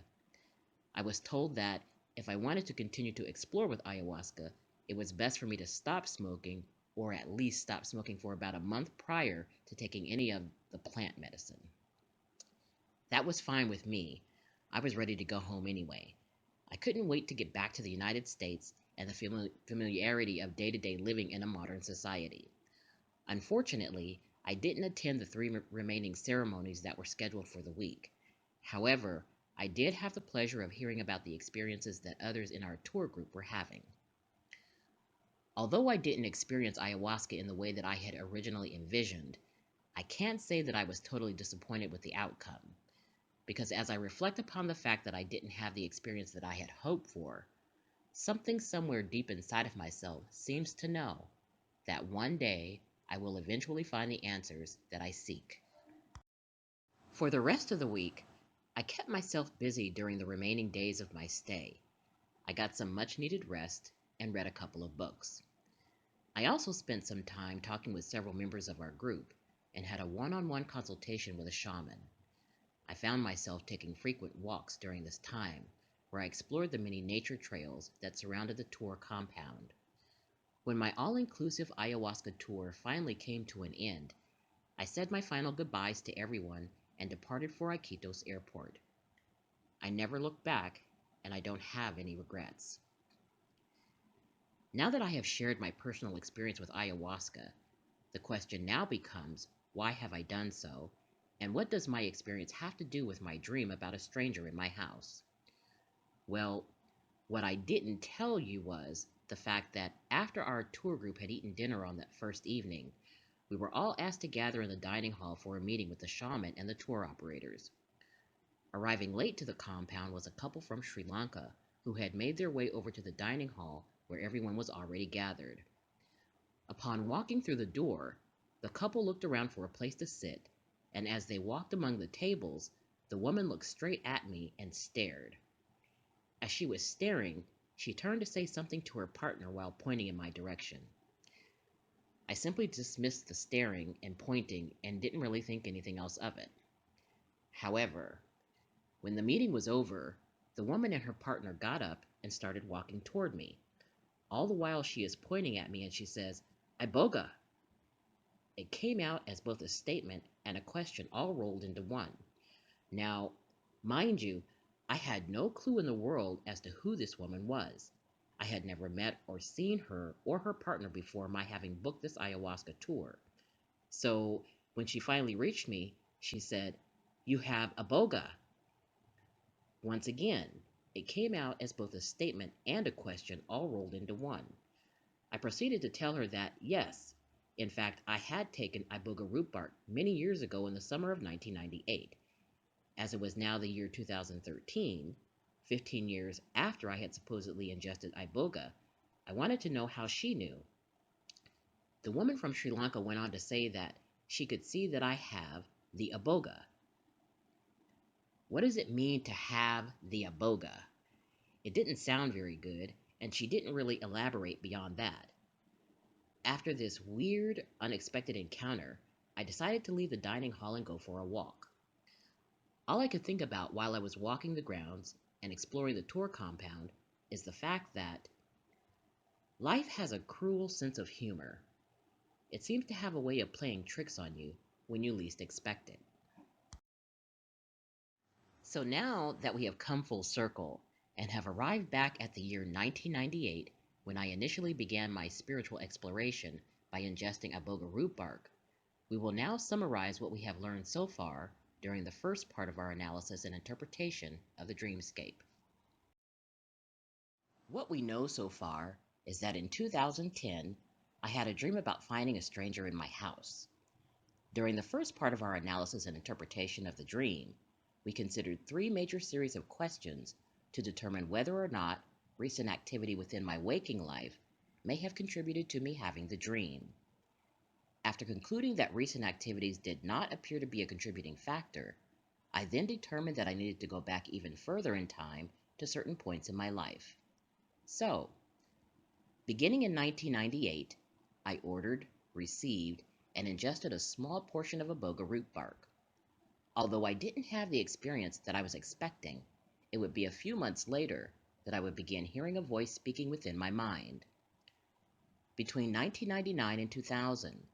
I was told that if I wanted to continue to explore with ayahuasca, it was best for me to stop smoking, or at least stop smoking for about a month prior to taking any of the plant medicine. That was fine with me. I was ready to go home anyway. I couldn't wait to get back to the United States and the familiarity of day to day living in a modern society. Unfortunately, I didn't attend the three remaining ceremonies that were scheduled for the week. However, I did have the pleasure of hearing about the experiences that others in our tour group were having. Although I didn't experience ayahuasca in the way that I had originally envisioned, I can't say that I was totally disappointed with the outcome, because as I reflect upon the fact that I didn't have the experience that I had hoped for, something somewhere deep inside of myself seems to know that one day I will eventually find the answers that I seek. For the rest of the week, I kept myself busy during the remaining days of my stay. I got some much needed rest and read a couple of books. I also spent some time talking with several members of our group and had a one-on-one consultation with a shaman. I found myself taking frequent walks during this time, where I explored the many nature trails that surrounded the tour compound. When my all-inclusive ayahuasca tour finally came to an end, I said my final goodbyes to everyone and departed for Iquitos Airport. I never looked back, and I don't have any regrets. Now that I have shared my personal experience with ayahuasca, the question now becomes, why have I done so? And what does my experience have to do with my dream about a stranger in my house? Well, what I didn't tell you was the fact that after our tour group had eaten dinner on that first evening, we were all asked to gather in the dining hall for a meeting with the shaman and the tour operators. Arriving late to the compound was a couple from Sri Lanka who had made their way over to the dining hall where everyone was already gathered. Upon walking through the door, the couple looked around for a place to sit, and as they walked among the tables, the woman looked straight at me and stared. As she was staring, she turned to say something to her partner while pointing in my direction. I simply dismissed the staring and pointing and didn't really think anything else of it. However, when the meeting was over, the woman and her partner got up and started walking toward me. All the while she is pointing at me and she says, "Iboga." It came out as both a statement and a question all rolled into one. Now, mind you, I had no clue in the world as to who this woman was. I had never met or seen her or her partner before my having booked this ayahuasca tour. So, when she finally reached me, she said, "You have Iboga." Once again, it came out as both a statement and a question all rolled into one. I proceeded to tell her that, yes, in fact, I had taken iboga root bark many years ago in the summer of 1998. As it was now the year 2013, 15 years after I had supposedly ingested iboga, I wanted to know how she knew. The woman from Sri Lanka went on to say that she could see that I have the iboga. What does it mean to have the iboga? It didn't sound very good, and she didn't really elaborate beyond that. After this weird, unexpected encounter, I decided to leave the dining hall and go for a walk. All I could think about while I was walking the grounds and exploring the tour compound is the fact that life has a cruel sense of humor. It seems to have a way of playing tricks on you when you least expect it. So now that we have come full circle and have arrived back at the year 1998, when I initially began my spiritual exploration by ingesting iboga root bark, we will now summarize what we have learned so far during the first part of our analysis and interpretation of the dreamscape. What we know so far is that in 2010, I had a dream about finding a stranger in my house. During the first part of our analysis and interpretation of the dream, we considered three major series of questions to determine whether or not recent activity within my waking life may have contributed to me having the dream. After concluding that recent activities did not appear to be a contributing factor, I then determined that I needed to go back even further in time to certain points in my life. So, beginning in 1998, I ordered, received, and ingested a small portion of iboga root bark. Although I didn't have the experience that I was expecting, it would be a few months later that I would begin hearing a voice speaking within my mind. Between 1999 and 2000,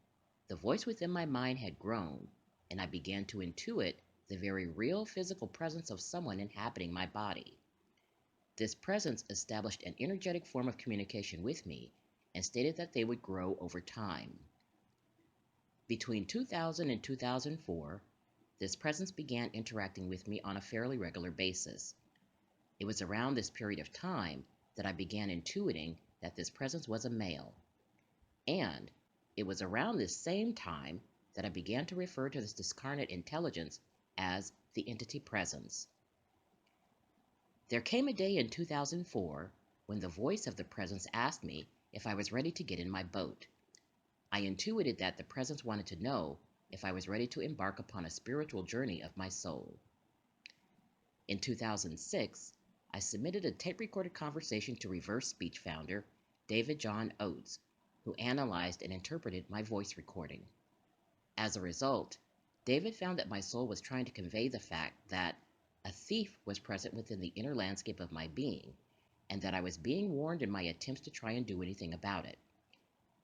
the voice within my mind had grown, and I began to intuit the very real physical presence of someone inhabiting my body. This presence established an energetic form of communication with me and stated that they would grow over time. Between 2000 and 2004, this presence began interacting with me on a fairly regular basis. It was around this period of time that I began intuiting that this presence was a male. And it was around this same time that I began to refer to this discarnate intelligence as the entity presence. There came a day in 2004 when the voice of the presence asked me if I was ready to get in my boat. I intuited that the presence wanted to know if I was ready to embark upon a spiritual journey of my soul. In 2006, I submitted a tape-recorded conversation to Reverse Speech founder David John Oates, who analyzed and interpreted my voice recording. As a result, David found that my soul was trying to convey the fact that a thief was present within the inner landscape of my being, and that I was being warned in my attempts to try and do anything about it.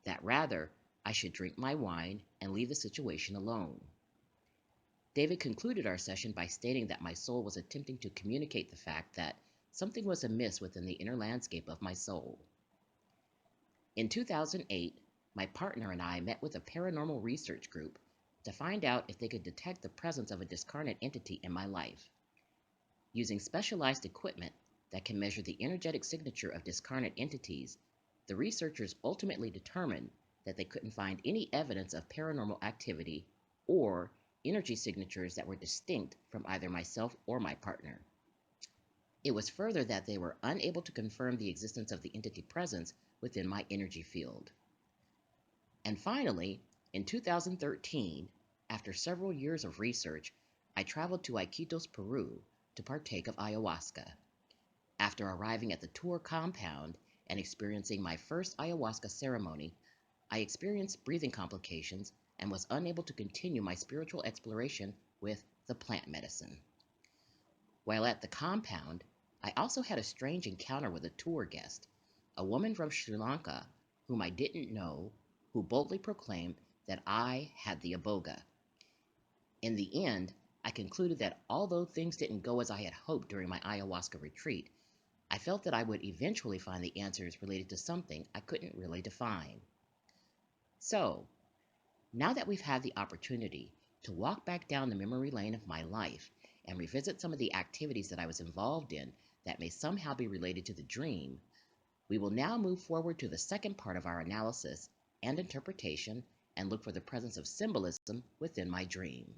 That rather, I should drink my wine and leave the situation alone. David concluded our session by stating that my soul was attempting to communicate the fact that something was amiss within the inner landscape of my soul. In 2008, my partner and I met with a paranormal research group to find out if they could detect the presence of a discarnate entity in my life. Using specialized equipment that can measure the energetic signature of discarnate entities, the researchers ultimately determined that they couldn't find any evidence of paranormal activity or energy signatures that were distinct from either myself or my partner. It was further that they were unable to confirm the existence of the entity presence within my energy field. And finally, in 2013, after several years of research, I traveled to Iquitos, Peru, to partake of ayahuasca. After arriving at the tour compound and experiencing my first ayahuasca ceremony, I experienced breathing complications and was unable to continue my spiritual exploration with the plant medicine. While at the compound, I also had a strange encounter with a tour guest, a woman from Sri Lanka whom I didn't know, who boldly proclaimed that I had the iboga. In the end, I concluded that although things didn't go as I had hoped during my ayahuasca retreat, I felt that I would eventually find the answers related to something I couldn't really define. So, now that we've had the opportunity to walk back down the memory lane of my life and revisit some of the activities that I was involved in that may somehow be related to the dream, we will now move forward to the second part of our analysis and interpretation and look for the presence of symbolism within my dream.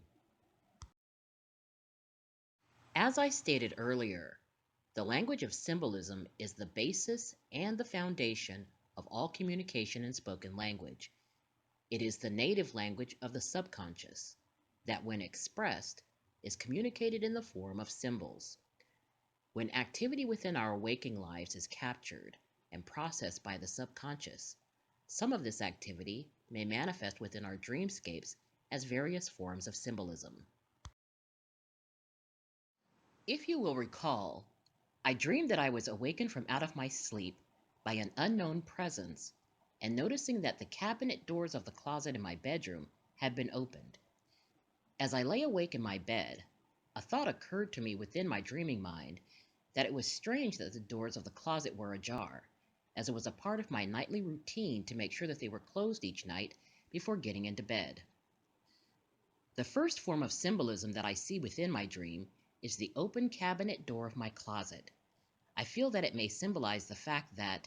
As I stated earlier, the language of symbolism is the basis and the foundation of all communication in spoken language. It is the native language of the subconscious that, when expressed, is communicated in the form of symbols. When activity within our waking lives is captured and processed by the subconscious, some of this activity may manifest within our dreamscapes as various forms of symbolism. If you will recall, I dreamed that I was awakened from out of my sleep by an unknown presence and noticing that the cabinet doors of the closet in my bedroom had been opened. As I lay awake in my bed, a thought occurred to me within my dreaming mind that it was strange that the doors of the closet were ajar, as it was a part of my nightly routine to make sure that they were closed each night before getting into bed. The first form of symbolism that I see within my dream is the open cabinet door of my closet. I feel that it may symbolize the fact that,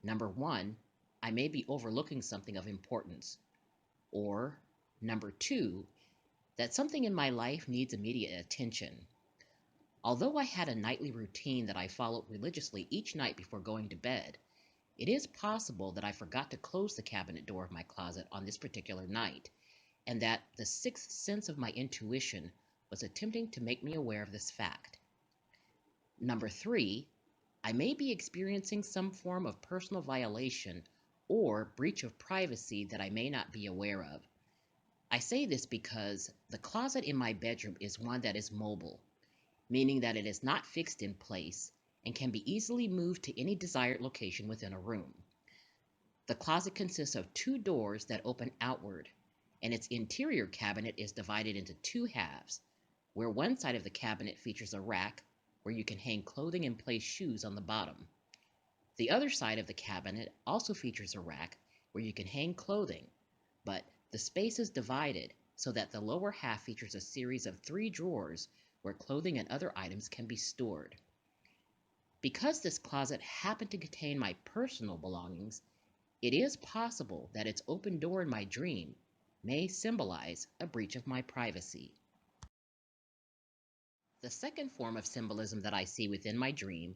number one, I may be overlooking something of importance, or, number two, that something in my life needs immediate attention. Although I had a nightly routine that I followed religiously each night before going to bed, it is possible that I forgot to close the cabinet door of my closet on this particular night, and that the sixth sense of my intuition was attempting to make me aware of this fact. Number three, I may be experiencing some form of personal violation or breach of privacy that I may not be aware of. I say this because the closet in my bedroom is one that is mobile, meaning that it is not fixed in place and can be easily moved to any desired location within a room. The closet consists of two doors that open outward, and its interior cabinet is divided into two halves, where one side of the cabinet features a rack where you can hang clothing and place shoes on the bottom. The other side of the cabinet also features a rack where you can hang clothing, but the space is divided so that the lower half features a series of three drawers where clothing and other items can be stored. Because this closet happened to contain my personal belongings, it is possible that its open door in my dream may symbolize a breach of my privacy. The second form of symbolism that I see within my dream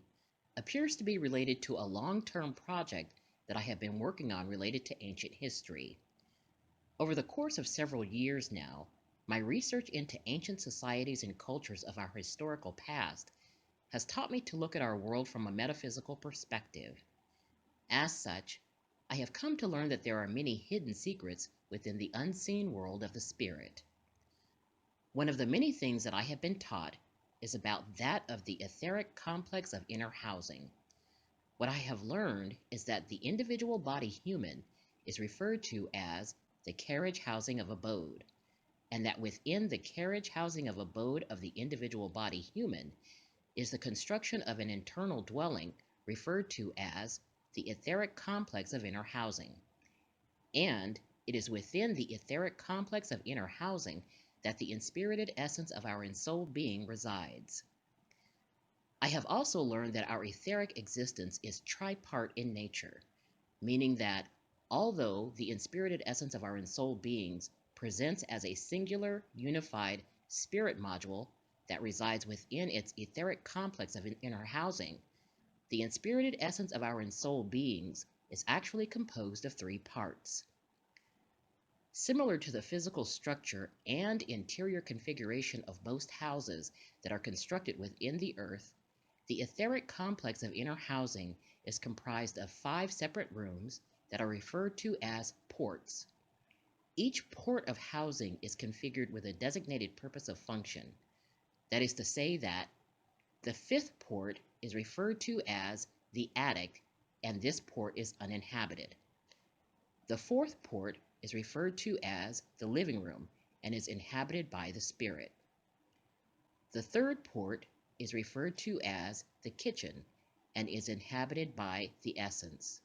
appears to be related to a long-term project that I have been working on related to ancient history. Over the course of several years now, my research into ancient societies and cultures of our historical past has taught me to look at our world from a metaphysical perspective. As such, I have come to learn that there are many hidden secrets within the unseen world of the spirit. One of the many things that I have been taught is about that of the etheric complex of inner housing. What I have learned is that the individual body human is referred to as the carriage housing of abode, and that within the carriage housing of abode of the individual body human is the construction of an internal dwelling referred to as the etheric complex of inner housing. And it is within the etheric complex of inner housing that the inspirited essence of our ensouled being resides. I have also learned that our etheric existence is tripart in nature, meaning that although the inspirited essence of our ensouled beings presents as a singular, unified spirit module that resides within its etheric complex of inner housing, the inspirited essence of our ensouled beings is actually composed of three parts. Similar to the physical structure and interior configuration of most houses that are constructed within the earth, the etheric complex of inner housing is comprised of 5 separate rooms that are referred to as ports. Each port of housing is configured with a designated purpose of function. That is to say that the 5th port is referred to as the attic, and this port is uninhabited. The 4th port is referred to as the living room and is inhabited by the spirit. The 3rd port is referred to as the kitchen and is inhabited by the essence.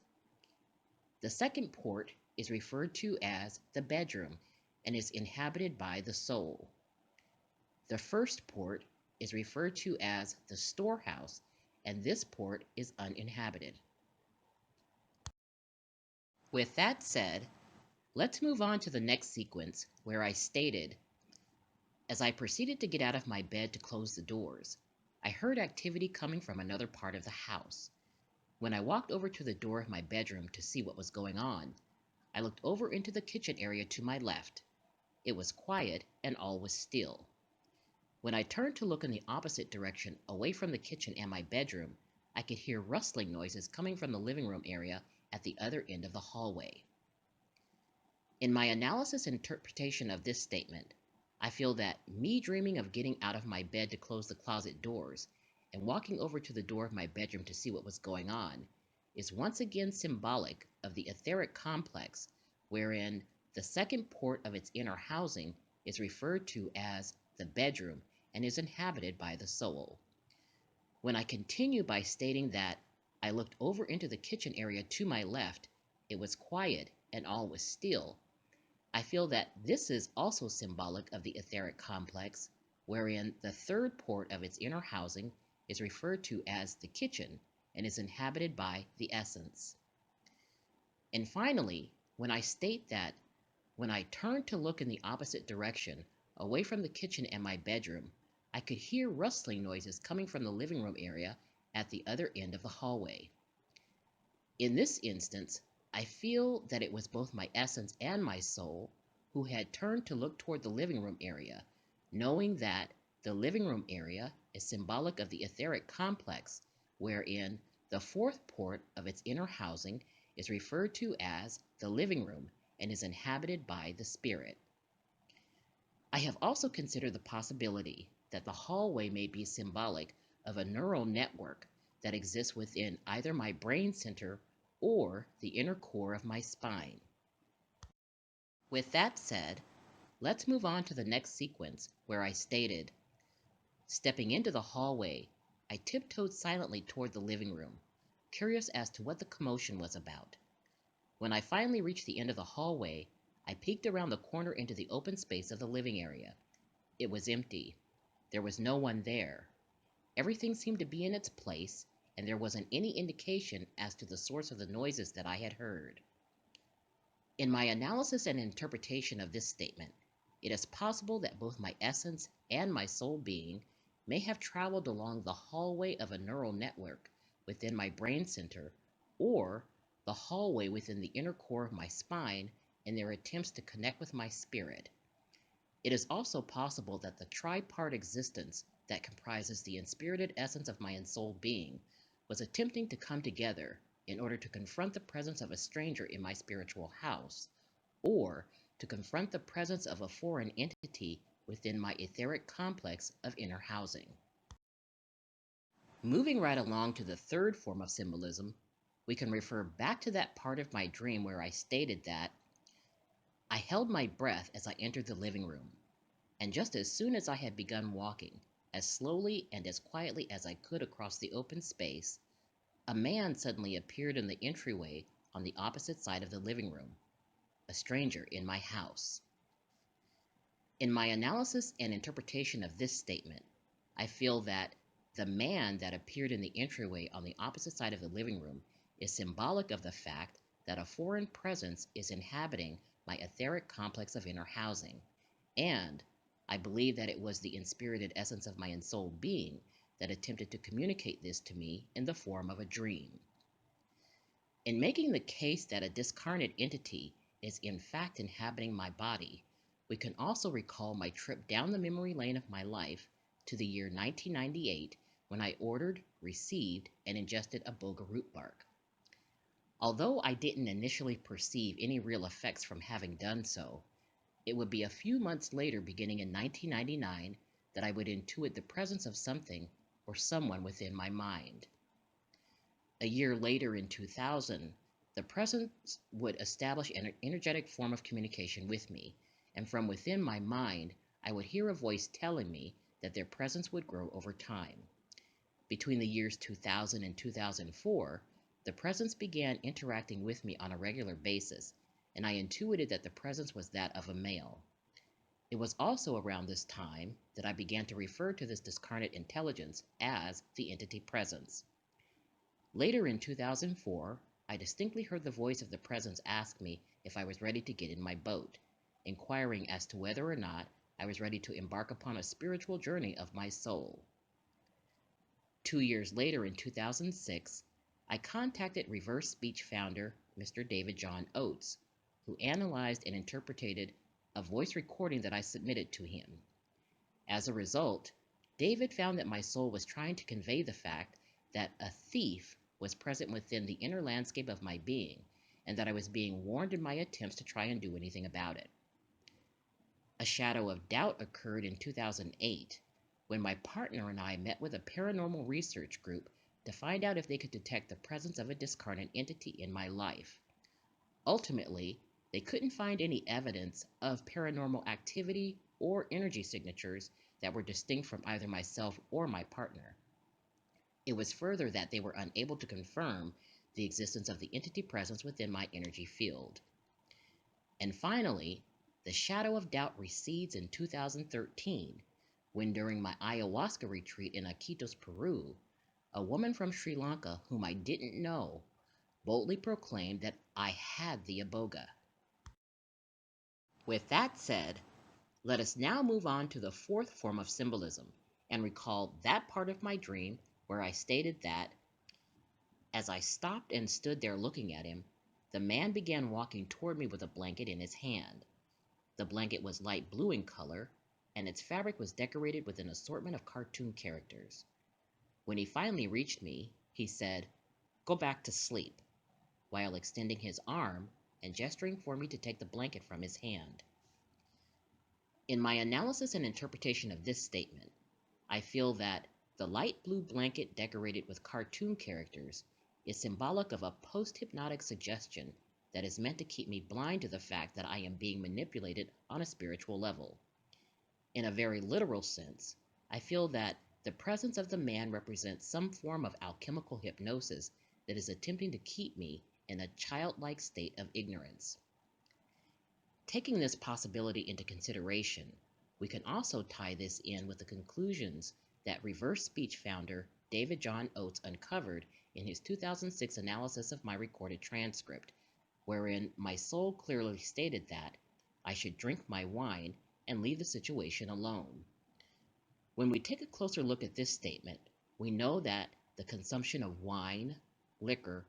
The 2nd port is referred to as the bedroom and is inhabited by the soul. The 1st port is referred to as the storehouse, and this port is uninhabited. With that said, let's move on to the next sequence where I stated, as I proceeded to get out of my bed to close the doors, I heard activity coming from another part of the house. When I walked over to the door of my bedroom to see what was going on, I looked over into the kitchen area to my left. It was quiet and all was still. When I turned to look in the opposite direction, away from the kitchen and my bedroom, I could hear rustling noises coming from the living room area at the other end of the hallway. In my analysis and interpretation of this statement, I feel that me dreaming of getting out of my bed to close the closet doors and walking over to the door of my bedroom to see what was going on is once again symbolic of the etheric complex, wherein the 2nd port of its inner housing is referred to as the bedroom and is inhabited by the soul. When I continue by stating that I looked over into the kitchen area to my left, it was quiet and all was still, I feel that this is also symbolic of the etheric complex, wherein the 3rd port of its inner housing is referred to as the kitchen and is inhabited by the essence. And finally, when I state that when I turned to look in the opposite direction, away from the kitchen and my bedroom, I could hear rustling noises coming from the living room area at the other end of the hallway. In this instance, I feel that it was both my essence and my soul who had turned to look toward the living room area, knowing that the living room area is symbolic of the etheric complex, wherein the 4th port of its inner housing is referred to as the living room and is inhabited by the spirit. I have also considered the possibility that the hallway may be symbolic of a neural network that exists within either my brain center or the inner core of my spine. With that said, let's move on to the next sequence where I stated, stepping into the hallway, I tiptoed silently toward the living room, curious as to what the commotion was about. When I finally reached the end of the hallway, I peeked around the corner into the open space of the living area. It was empty. There was no one there. Everything seemed to be in its place, and there wasn't any indication as to the source of the noises that I had heard. In my analysis and interpretation of this statement, it is possible that both my essence and my soul being may have traveled along the hallway of a neural network within my brain center, or the hallway within the inner core of my spine in their attempts to connect with my spirit. It is also possible that the tripart existence that comprises the inspirited essence of my ensouled being was attempting to come together in order to confront the presence of a stranger in my spiritual house, or to confront the presence of a foreign entity within my etheric complex of inner housing. Moving right along to the third form of symbolism, we can refer back to that part of my dream where I stated that I held my breath as I entered the living room, and just as soon as I had begun walking, as slowly and as quietly as I could across the open space, a man suddenly appeared in the entryway on the opposite side of the living room, a stranger in my house. In my analysis and interpretation of this statement, I feel that the man that appeared in the entryway on the opposite side of the living room is symbolic of the fact that a foreign presence is inhabiting my etheric complex of inner housing, and I believe that it was the inspirited essence of my ensouled being that attempted to communicate this to me in the form of a dream. In making the case that a discarnate entity is in fact inhabiting my body, we can also recall my trip down the memory lane of my life to the year 1998 when I ordered, received, and ingested iboga root bark. Although I didn't initially perceive any real effects from having done so, it would be a few months later, beginning in 1999, that I would intuit the presence of something or someone within my mind. A year later, in 2000, the presence would establish an energetic form of communication with me, and from within my mind, I would hear a voice telling me that their presence would grow over time. Between the years 2000 and 2004, the presence began interacting with me on a regular basis, and I intuited that the presence was that of a male. It was also around this time that I began to refer to this discarnate intelligence as the entity presence. Later in 2004, I distinctly heard the voice of the presence ask me if I was ready to get in my boat, inquiring as to whether or not I was ready to embark upon a spiritual journey of my soul. 2 years later, in 2006, I contacted reverse speech founder Mr. David John Oates, who analyzed and interpreted a voice recording that I submitted to him. As a result, David found that my soul was trying to convey the fact that a thief was present within the inner landscape of my being, and that I was being warned in my attempts to try and do anything about it. A shadow of doubt occurred in 2008, when my partner and I met with a paranormal research group to find out if they could detect the presence of a discarnate entity in my life. Ultimately, they couldn't find any evidence of paranormal activity or energy signatures that were distinct from either myself or my partner. It was further that they were unable to confirm the existence of the entity presence within my energy field. And finally, the shadow of doubt recedes in 2013, when during my ayahuasca retreat in Iquitos, Peru, a woman from Sri Lanka whom I didn't know boldly proclaimed that I had the iboga. With that said, let us now move on to the fourth form of symbolism and recall that part of my dream where I stated that, as I stopped and stood there looking at him, the man began walking toward me with a blanket in his hand. The blanket was light blue in color, and its fabric was decorated with an assortment of cartoon characters. When he finally reached me, he said, "Go back to sleep," while extending his arm and gesturing for me to take the blanket from his hand. In my analysis and interpretation of this statement, I feel that the light blue blanket decorated with cartoon characters is symbolic of a post-hypnotic suggestion that is meant to keep me blind to the fact that I am being manipulated on a spiritual level. In a very literal sense, I feel that the presence of the man represents some form of alchemical hypnosis that is attempting to keep me in a childlike state of ignorance. Taking this possibility into consideration, we can also tie this in with the conclusions that reverse speech founder David John Oates uncovered in his 2006 analysis of my recorded transcript, wherein my soul clearly stated that I should drink my wine and leave the situation alone. When we take a closer look at this statement, we know that the consumption of wine, liquor,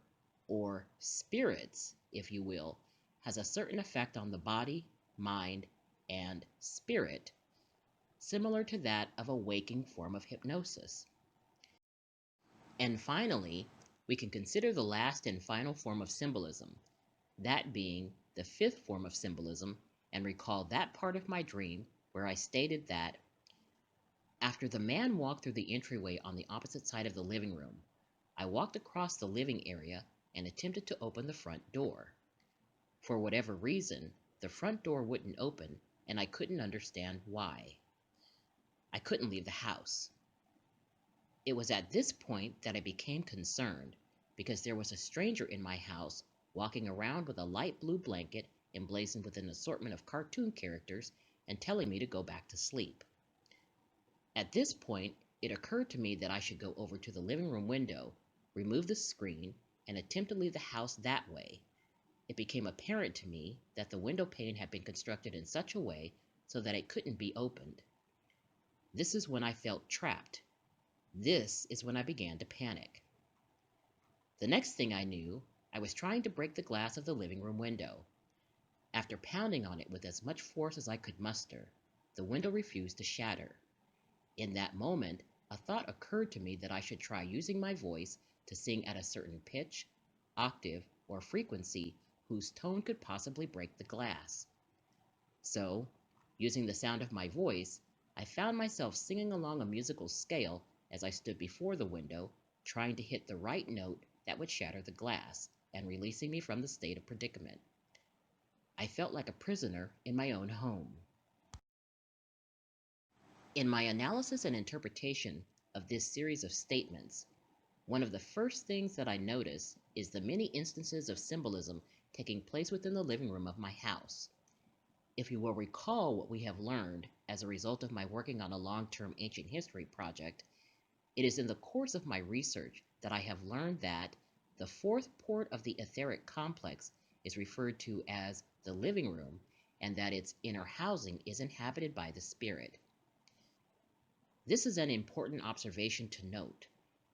or spirits, if you will, has a certain effect on the body, mind, and spirit, similar to that of a waking form of hypnosis. And finally, we can consider the last and final form of symbolism, that being the fifth form of symbolism, and recall that part of my dream where I stated that after the man walked through the entryway on the opposite side of the living room, I walked across the living area and attempted to open the front door. For whatever reason, the front door wouldn't open, and I couldn't understand why. I couldn't leave the house. It was at this point that I became concerned, because there was a stranger in my house walking around with a light blue blanket emblazoned with an assortment of cartoon characters and telling me to go back to sleep. At this point, it occurred to me that I should go over to the living room window, remove the screen, and attempt to leave the house that way. It became apparent to me that the window pane had been constructed in such a way so that it couldn't be opened. This is when I felt trapped. This is when I began to panic. The next thing I knew, I was trying to break the glass of the living room window. After pounding on it with as much force as I could muster, the window refused to shatter. In that moment, a thought occurred to me that I should try using my voice to sing at a certain pitch, octave, or frequency whose tone could possibly break the glass. So, using the sound of my voice, I found myself singing along a musical scale as I stood before the window, trying to hit the right note that would shatter the glass and releasing me from the state of predicament. I felt like a prisoner in my own home. In my analysis and interpretation of this series of statements, one of the first things that I notice is the many instances of symbolism taking place within the living room of my house. If you will recall what we have learned as a result of my working on a long-term ancient history project, it is in the course of my research that I have learned that the fourth port of the etheric complex is referred to as the living room, and that its inner housing is inhabited by the spirit. This is an important observation to note,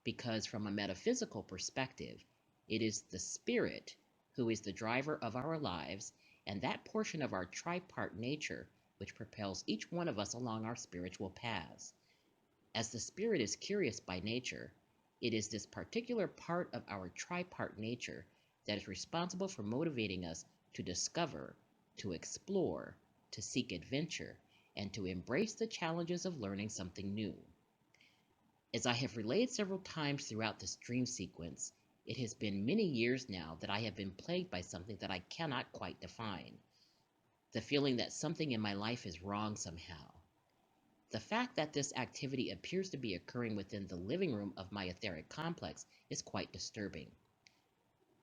because from a metaphysical perspective, it is the spirit who is the driver of our lives, and that portion of our tripart nature which propels each one of us along our spiritual paths. As the spirit is curious by nature, it is this particular part of our tripart nature that is responsible for motivating us to discover, to explore, to seek adventure, and to embrace the challenges of learning something new. As I have relayed several times throughout this dream sequence, it has been many years now that I have been plagued by something that I cannot quite define. The feeling that something in my life is wrong somehow. The fact that this activity appears to be occurring within the living room of my etheric complex is quite disturbing.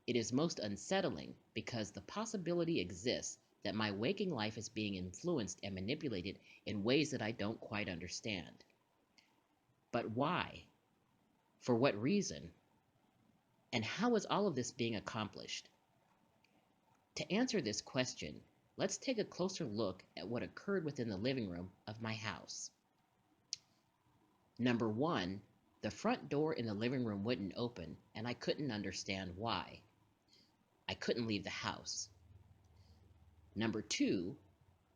It is most unsettling because the possibility exists that my waking life is being influenced and manipulated in ways that I don't quite understand. But why? For what reason? And how is all of this being accomplished? To answer this question, let's take a closer look at what occurred within the living room of my house. Number one, the front door in the living room wouldn't open, and I couldn't understand why. I couldn't leave the house. Number two,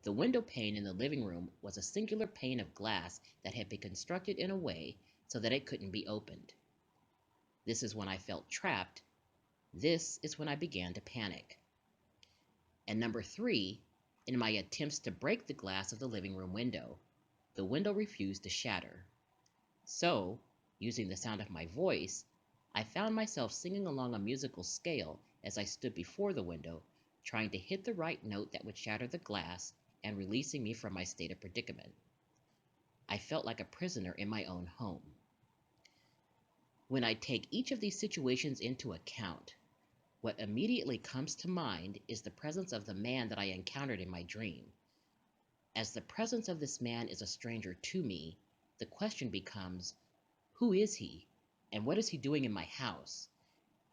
the window pane in the living room was a singular pane of glass that had been constructed in a way so that it couldn't be opened. This is when I felt trapped. This is when I began to panic. And number three, In my attempts to break the glass of the living room window, the window refused to shatter. So, using the sound of my voice, I found myself singing along a musical scale as I stood before the window, trying to hit the right note that would shatter the glass and releasing me from my state of predicament. I felt like a prisoner in my own home. When I take each of these situations into account, what immediately comes to mind is the presence of the man that I encountered in my dream. As the presence of this man is a stranger to me, the question becomes, who is he, and what is he doing in my house,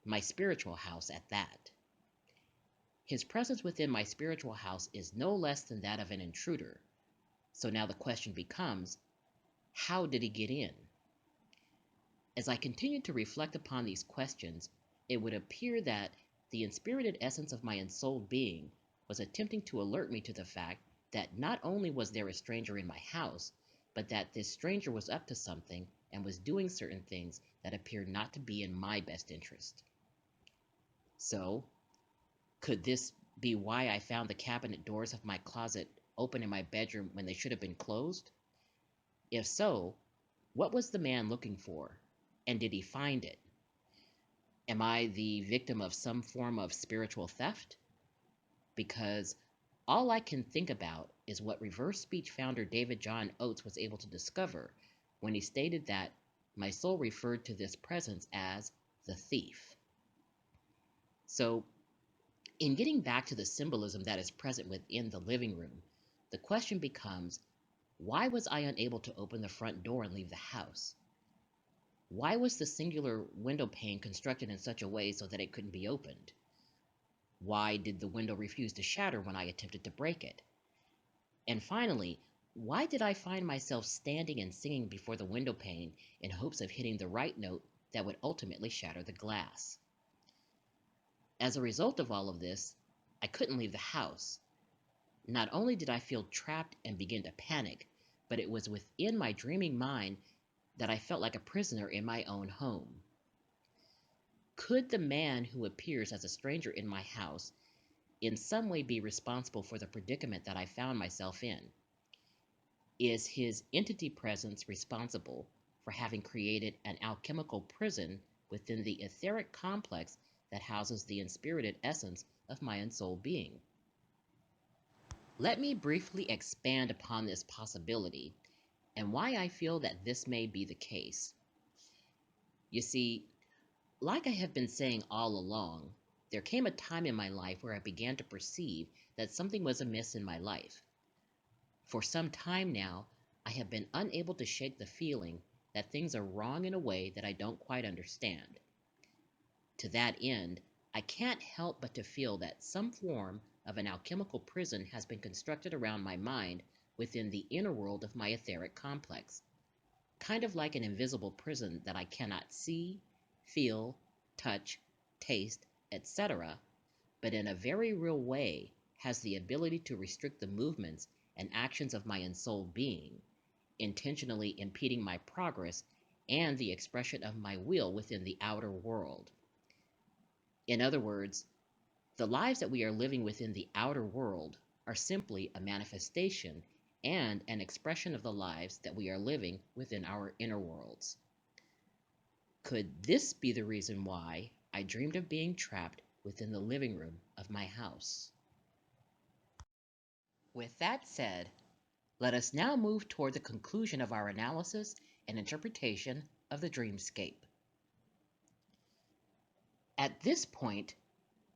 my spiritual house at that? His presence within my spiritual house is no less than that of an intruder. So now the question becomes, how did he get in? As I continued to reflect upon these questions, it would appear that the inspirited essence of my ensouled being was attempting to alert me to the fact that not only was there a stranger in my house, but that this stranger was up to something and was doing certain things that appeared not to be in my best interest. So, could this be why I found the cabinet doors of my closet open in my bedroom when they should have been closed? If so, what was the man looking for? And did he find it? Am I the victim of some form of spiritual theft? Because all I can think about is what reverse speech founder David John Oates was able to discover when he stated that my soul referred to this presence as the thief. So, in getting back to the symbolism that is present within the living room, the question becomes, why was I unable to open the front door and leave the house? Why was the singular window pane constructed in such a way so that it couldn't be opened? Why did the window refuse to shatter when I attempted to break it? And finally, why did I find myself standing and singing before the window pane in hopes of hitting the right note that would ultimately shatter the glass? As a result of all of this, I couldn't leave the house. Not only did I feel trapped and begin to panic, but it was within my dreaming mind that I felt like a prisoner in my own home. Could the man who appears as a stranger in my house in some way be responsible for the predicament that I found myself in? Is his entity presence responsible for having created an alchemical prison within the etheric complex that houses the inspirited essence of my ensouled being? Let me briefly expand upon this possibility and why I feel that this may be the case. You see, like I have been saying all along, there came a time in my life where I began to perceive that something was amiss in my life. For some time now, I have been unable to shake the feeling that things are wrong in a way that I don't quite understand. To that end, I can't help but to feel that some form of an alchemical prison has been constructed around my mind within the inner world of my etheric complex, kind of like an invisible prison that I cannot see, feel, touch, taste, etc., but in a very real way has the ability to restrict the movements and actions of my ensouled being, intentionally impeding my progress and the expression of my will within the outer world. In other words, the lives that we are living within the outer world are simply a manifestation and an expression of the lives that we are living within our inner worlds. Could this be the reason why I dreamed of being trapped within the living room of my house? With that said, let us now move toward the conclusion of our analysis and interpretation of the dreamscape. At this point,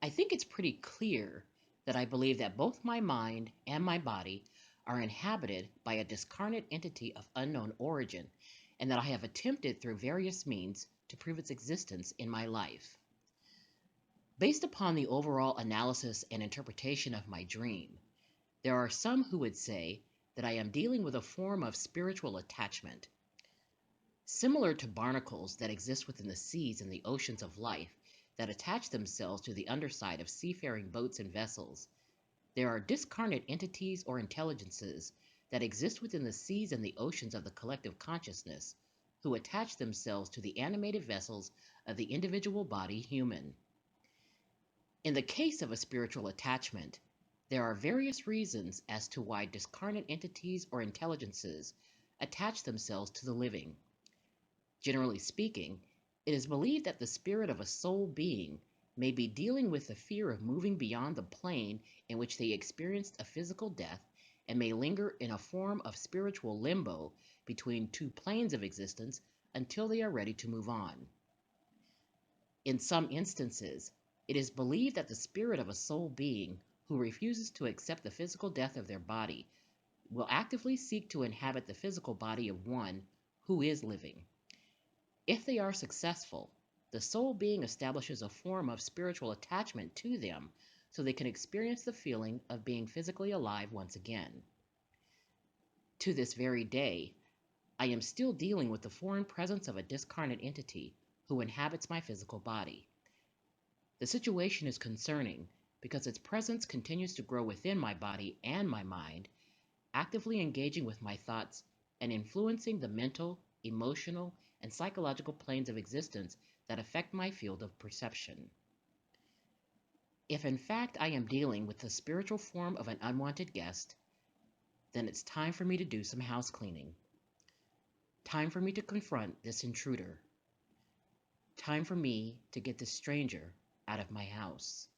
I think it's pretty clear that I believe that both my mind and my body are inhabited by a discarnate entity of unknown origin, and that I have attempted through various means to prove its existence in my life. Based upon the overall analysis and interpretation of my dream, there are some who would say that I am dealing with a form of spiritual attachment. Similar to barnacles that exist within the seas and the oceans of life that attach themselves to the underside of seafaring boats and vessels, there are discarnate entities or intelligences that exist within the seas and the oceans of the collective consciousness, who attach themselves to the animated vessels of the individual body human. In the case of a spiritual attachment, There are various reasons as to why discarnate entities or intelligences attach themselves to the living. Generally speaking, it is believed that the spirit of a soul being may be dealing with the fear of moving beyond the plane in which they experienced a physical death and may linger in a form of spiritual limbo between two planes of existence until they are ready to move on. In some instances, it is believed that the spirit of a soul being who refuses to accept the physical death of their body will actively seek to inhabit the physical body of one who is living. If they are successful, the soul being establishes a form of spiritual attachment to them so they can experience the feeling of being physically alive once again. To this very day, I am still dealing with the foreign presence of a discarnate entity who inhabits my physical body. The situation is concerning because its presence continues to grow within my body and my mind, actively engaging with my thoughts and influencing the mental, emotional, and psychological planes of existence that affect my field of perception. If in fact I am dealing with the spiritual form of an unwanted guest, then it's time for me to do some house cleaning. Time for me to confront this intruder. Time for me to get this stranger out of my house.